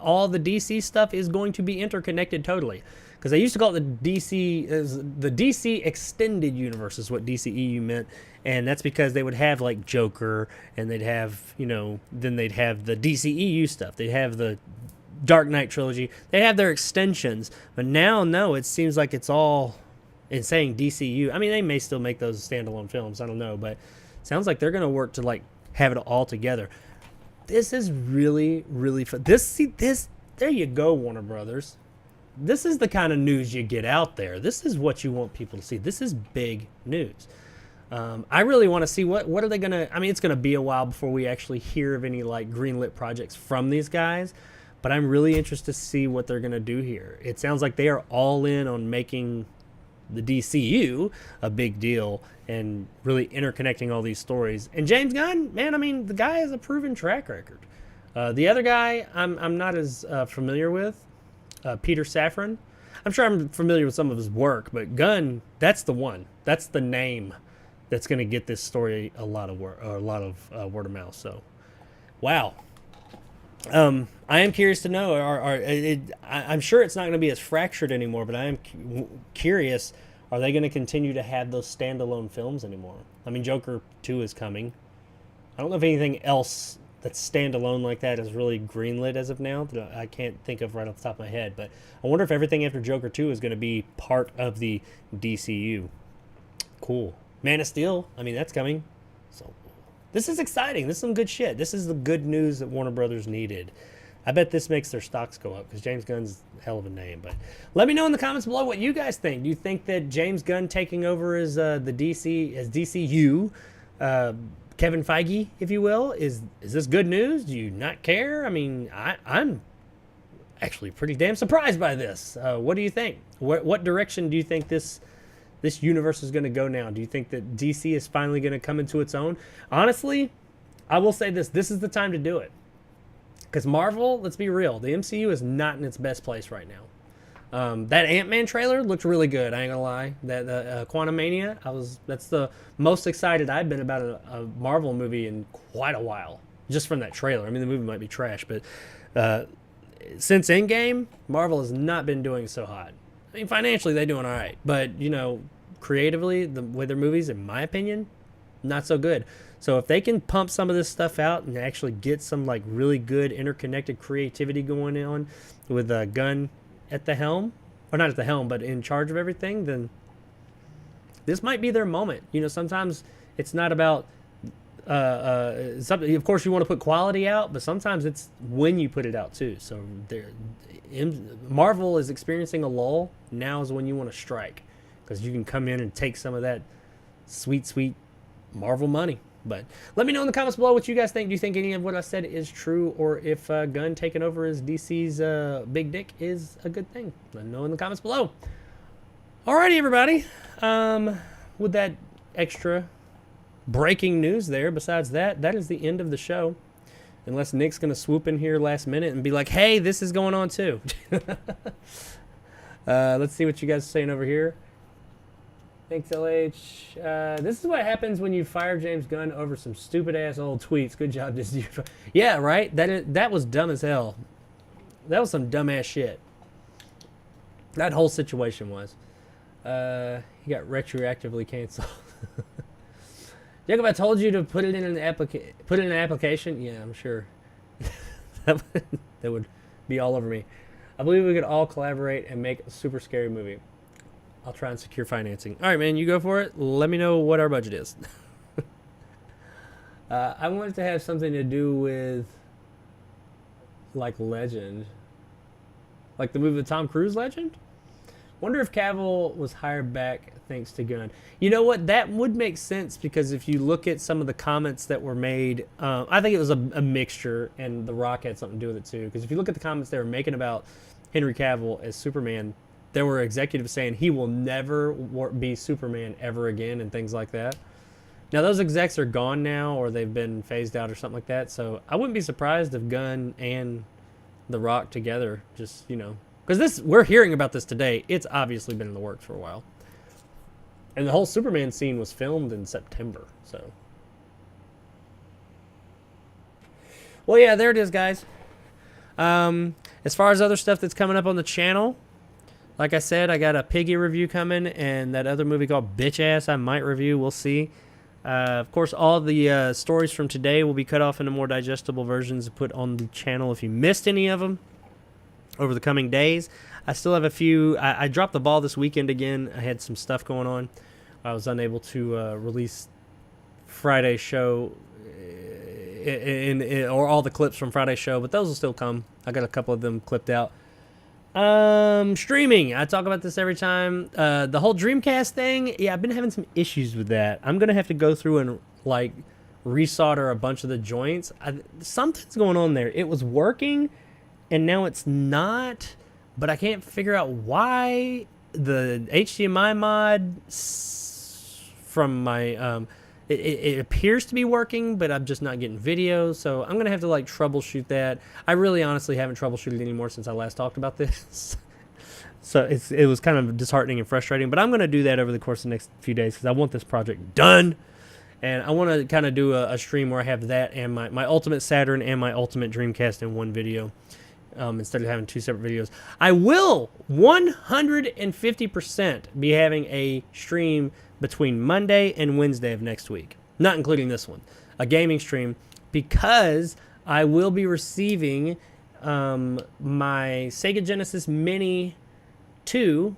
all the DC stuff is going to be interconnected totally. Because they used to call it the DC Extended Universe is what DCEU meant, and that's because they would have like Joker, and they'd have, then they'd have the DCEU stuff. They'd have the Dark Knight trilogy. They have their extensions, but now, no, it seems like it's all in saying DCU. I mean, they may still make those standalone films. I don't know, but it sounds like they're going to work to like have it all together. This is really, really fun. There you go, Warner Brothers. This is the kind of news you get out there. This is what you want people to see. This is big news. I really want to see what are they going to... I mean, it's going to be a while before we actually hear of any like greenlit projects from these guys, but I'm really interested to see what they're going to do here. It sounds like they are all in on making the DCU a big deal and really interconnecting all these stories. And James Gunn, man, I mean, the guy has a proven track record. The other guy I'm not as familiar with, Peter Safran. I'm sure I'm familiar with some of his work, but Gunn, that's the one. That's the name that's going to get this story a lot of word of mouth. So, wow. I am curious to know. I'm sure it's not going to be as fractured anymore, but I am curious. Are they going to continue to have those standalone films anymore? I mean, Joker 2 is coming. I don't know if anything else that's standalone like that is really greenlit as of now. I can't think of right off the top of my head, but I wonder if everything after Joker 2 is going to be part of the DCU. Cool. Man of Steel, I mean, that's coming. So this is exciting. This is some good shit. This is the good news that Warner Brothers needed. I bet this makes their stocks go up because James Gunn's a hell of a name. But let me know in the comments below what you guys think. Do you think that James Gunn taking over as DCU, Kevin Feige, if you will, is this good news? Do you not care? I mean, I'm actually pretty damn surprised by this. What do you think? What direction do you think this universe is going to go now? Do you think that DC is finally going to come into its own? Honestly, I will say this. This is the time to do it. Because Marvel, let's be real, the MCU is not in its best place right now. That Ant-Man trailer looked really good, I ain't gonna lie. That Quantumania, that's the most excited I've been about a Marvel movie in quite a while. Just from that trailer. I mean, the movie might be trash, but since Endgame, Marvel has not been doing so hot. I mean, financially, they're doing all right. But, creatively, the way their movies, in my opinion, not so good. So if they can pump some of this stuff out and actually get some like really good interconnected creativity going on with a Gunn at the helm, or not at the helm, but in charge of everything, then this might be their moment. Sometimes it's not about something. Of course, you want to put quality out, but sometimes it's when you put it out too. So Marvel is experiencing a lull. Now is when you want to strike, because you can come in and take some of that sweet Marvel money. But let me know in the comments below what you guys think. Do you think any of what I said is true, or if Gunn taking over as DC's big dick is a good thing? Let me know in the comments below. Alrighty, everybody. With that extra breaking news there, besides that, that is the end of the show. Unless Nick's going to swoop in here last minute and be like, hey, this is going on too. Let's see what you guys are saying over here. Thanks, LH. This is what happens when you fire James Gunn over some stupid-ass old tweets. Good job, Disney. Yeah, right? That was dumb as hell. That was some dumb-ass shit. That whole situation was. He got retroactively canceled. Jacob, I told you to put it in an application. Yeah, I'm sure. that would be all over me. I believe we could all collaborate and make a super scary movie. I'll try and secure financing. All right, man, you go for it. Let me know what our budget is. I want it to have something to do with, like, Legend. Like the movie with Tom Cruise, Legend? Wonder if Cavill was hired back thanks to Gunn. You know what? That would make sense, because if you look at some of the comments that were made, I think it was a mixture, and The Rock had something to do with it too. Because if you look at the comments they were making about Henry Cavill as Superman, there were executives saying he will never be Superman ever again and things like that. Now, those execs are gone now, or they've been phased out or something like that. So I wouldn't be surprised if Gunn and The Rock together just, you know, because we're hearing about this today. It's obviously been in the works for a while. And the whole Superman scene was filmed in September. So, well, yeah, there it is, guys. As far as other stuff that's coming up on the channel, like I said, I got a Piggy review coming, and that other movie called Bitch Ass I might review. We'll see. Of course, all the stories from today will be cut off into more digestible versions and put on the channel if you missed any of them over the coming days. I still have a few. I dropped the ball this weekend again. I had some stuff going on. I was unable to release Friday's show or all the clips from Friday's show, but those will still come. I got a couple of them clipped out. Streaming. I talk about this every time. The whole Dreamcast thing, yeah, I've been having some issues with that. I'm going to have to go through and, like, resolder a bunch of the joints. Something's going on there. It was working, and now it's not, but I can't figure out why. The HDMI mod from my, it appears to be working, but I'm just not getting video, so I'm going to have to, like, troubleshoot that. I really honestly haven't troubleshooted anymore since I last talked about this. So it was kind of disheartening and frustrating, but I'm going to do that over the course of the next few days because I want this project done. And I want to kind of do a stream where I have that and my Ultimate Saturn and my Ultimate Dreamcast in one video. Instead of having two separate videos. I will 150% be having a stream between Monday and Wednesday of next week, not including this one, a gaming stream, because I will be receiving my Sega Genesis Mini 2.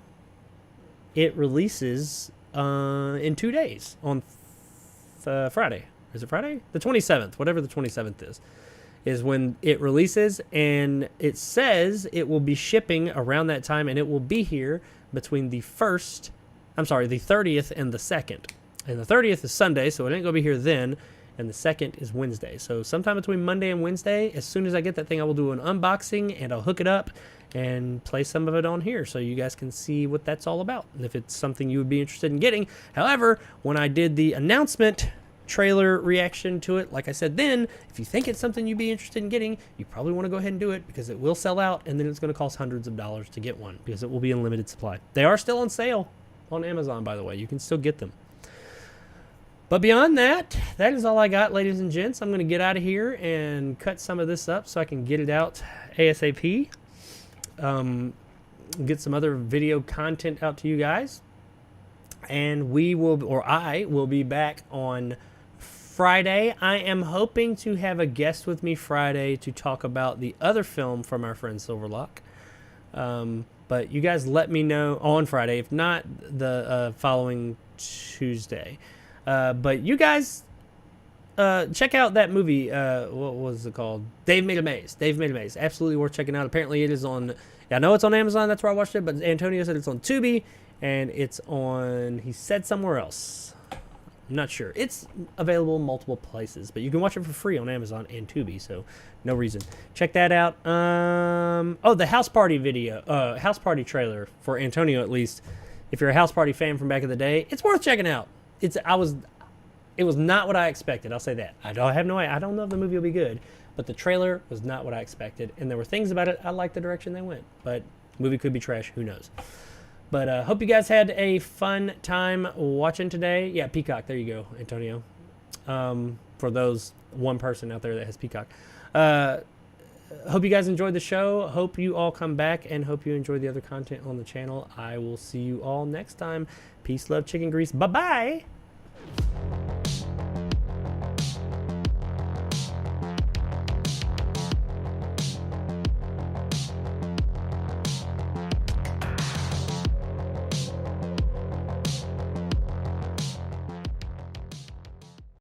It releases in 2 days on Friday. Is it Friday? The 27th, whatever the 27th is when it releases, and it says it will be shipping around that time, and it will be here between the 30th and the 2nd. And the 30th is Sunday, so it ain't going to be here then, and the 2nd is Wednesday. So sometime between Monday and Wednesday, as soon as I get that thing, I will do an unboxing, and I'll hook it up and play some of it on here so you guys can see what that's all about, and if it's something you would be interested in getting. However, when I did the announcement trailer reaction to it, like I said then, if you think it's something you'd be interested in getting, you probably want to go ahead and do it, because it will sell out, and then it's going to cost hundreds of dollars to get one, because it will be in limited supply. They are still on sale on Amazon, by the way. You can still get them. But beyond that, that is all I got, ladies and gents. I'm going to get out of here and cut some of this up so I can get it out ASAP. Get some other video content out to you guys. And I will be back on Friday. I am hoping to have a guest with me Friday to talk about the other film from our friend Silverlock. But you guys let me know on Friday, if not the following Tuesday. But you guys check out that movie. What was it called? Dave Made a Maze. Dave Made a Maze. Absolutely worth checking out. Apparently it is on. Yeah, I know it's on Amazon. That's where I watched it. But Antonio said it's on Tubi, and it's on. He said somewhere else. I'm not sure. It's available in multiple places, but you can watch it for free on Amazon and Tubi. So no reason. Check that out. Oh, the House Party video. House Party trailer for Antonio at least. If you're a House Party fan from back in the day, it's worth checking out. It was not what I expected. I'll say that. I don't know if the movie will be good, but the trailer was not what I expected. And there were things about it I liked the direction they went. But the movie could be trash. Who knows? But hope you guys had a fun time watching today. Yeah, Peacock. There you go, Antonio. For those one person out there that has Peacock. Hope you guys enjoyed the show. Hope you all come back and hope you enjoy the other content on the channel. I will see you all next time. Peace, love, chicken grease. Bye-bye.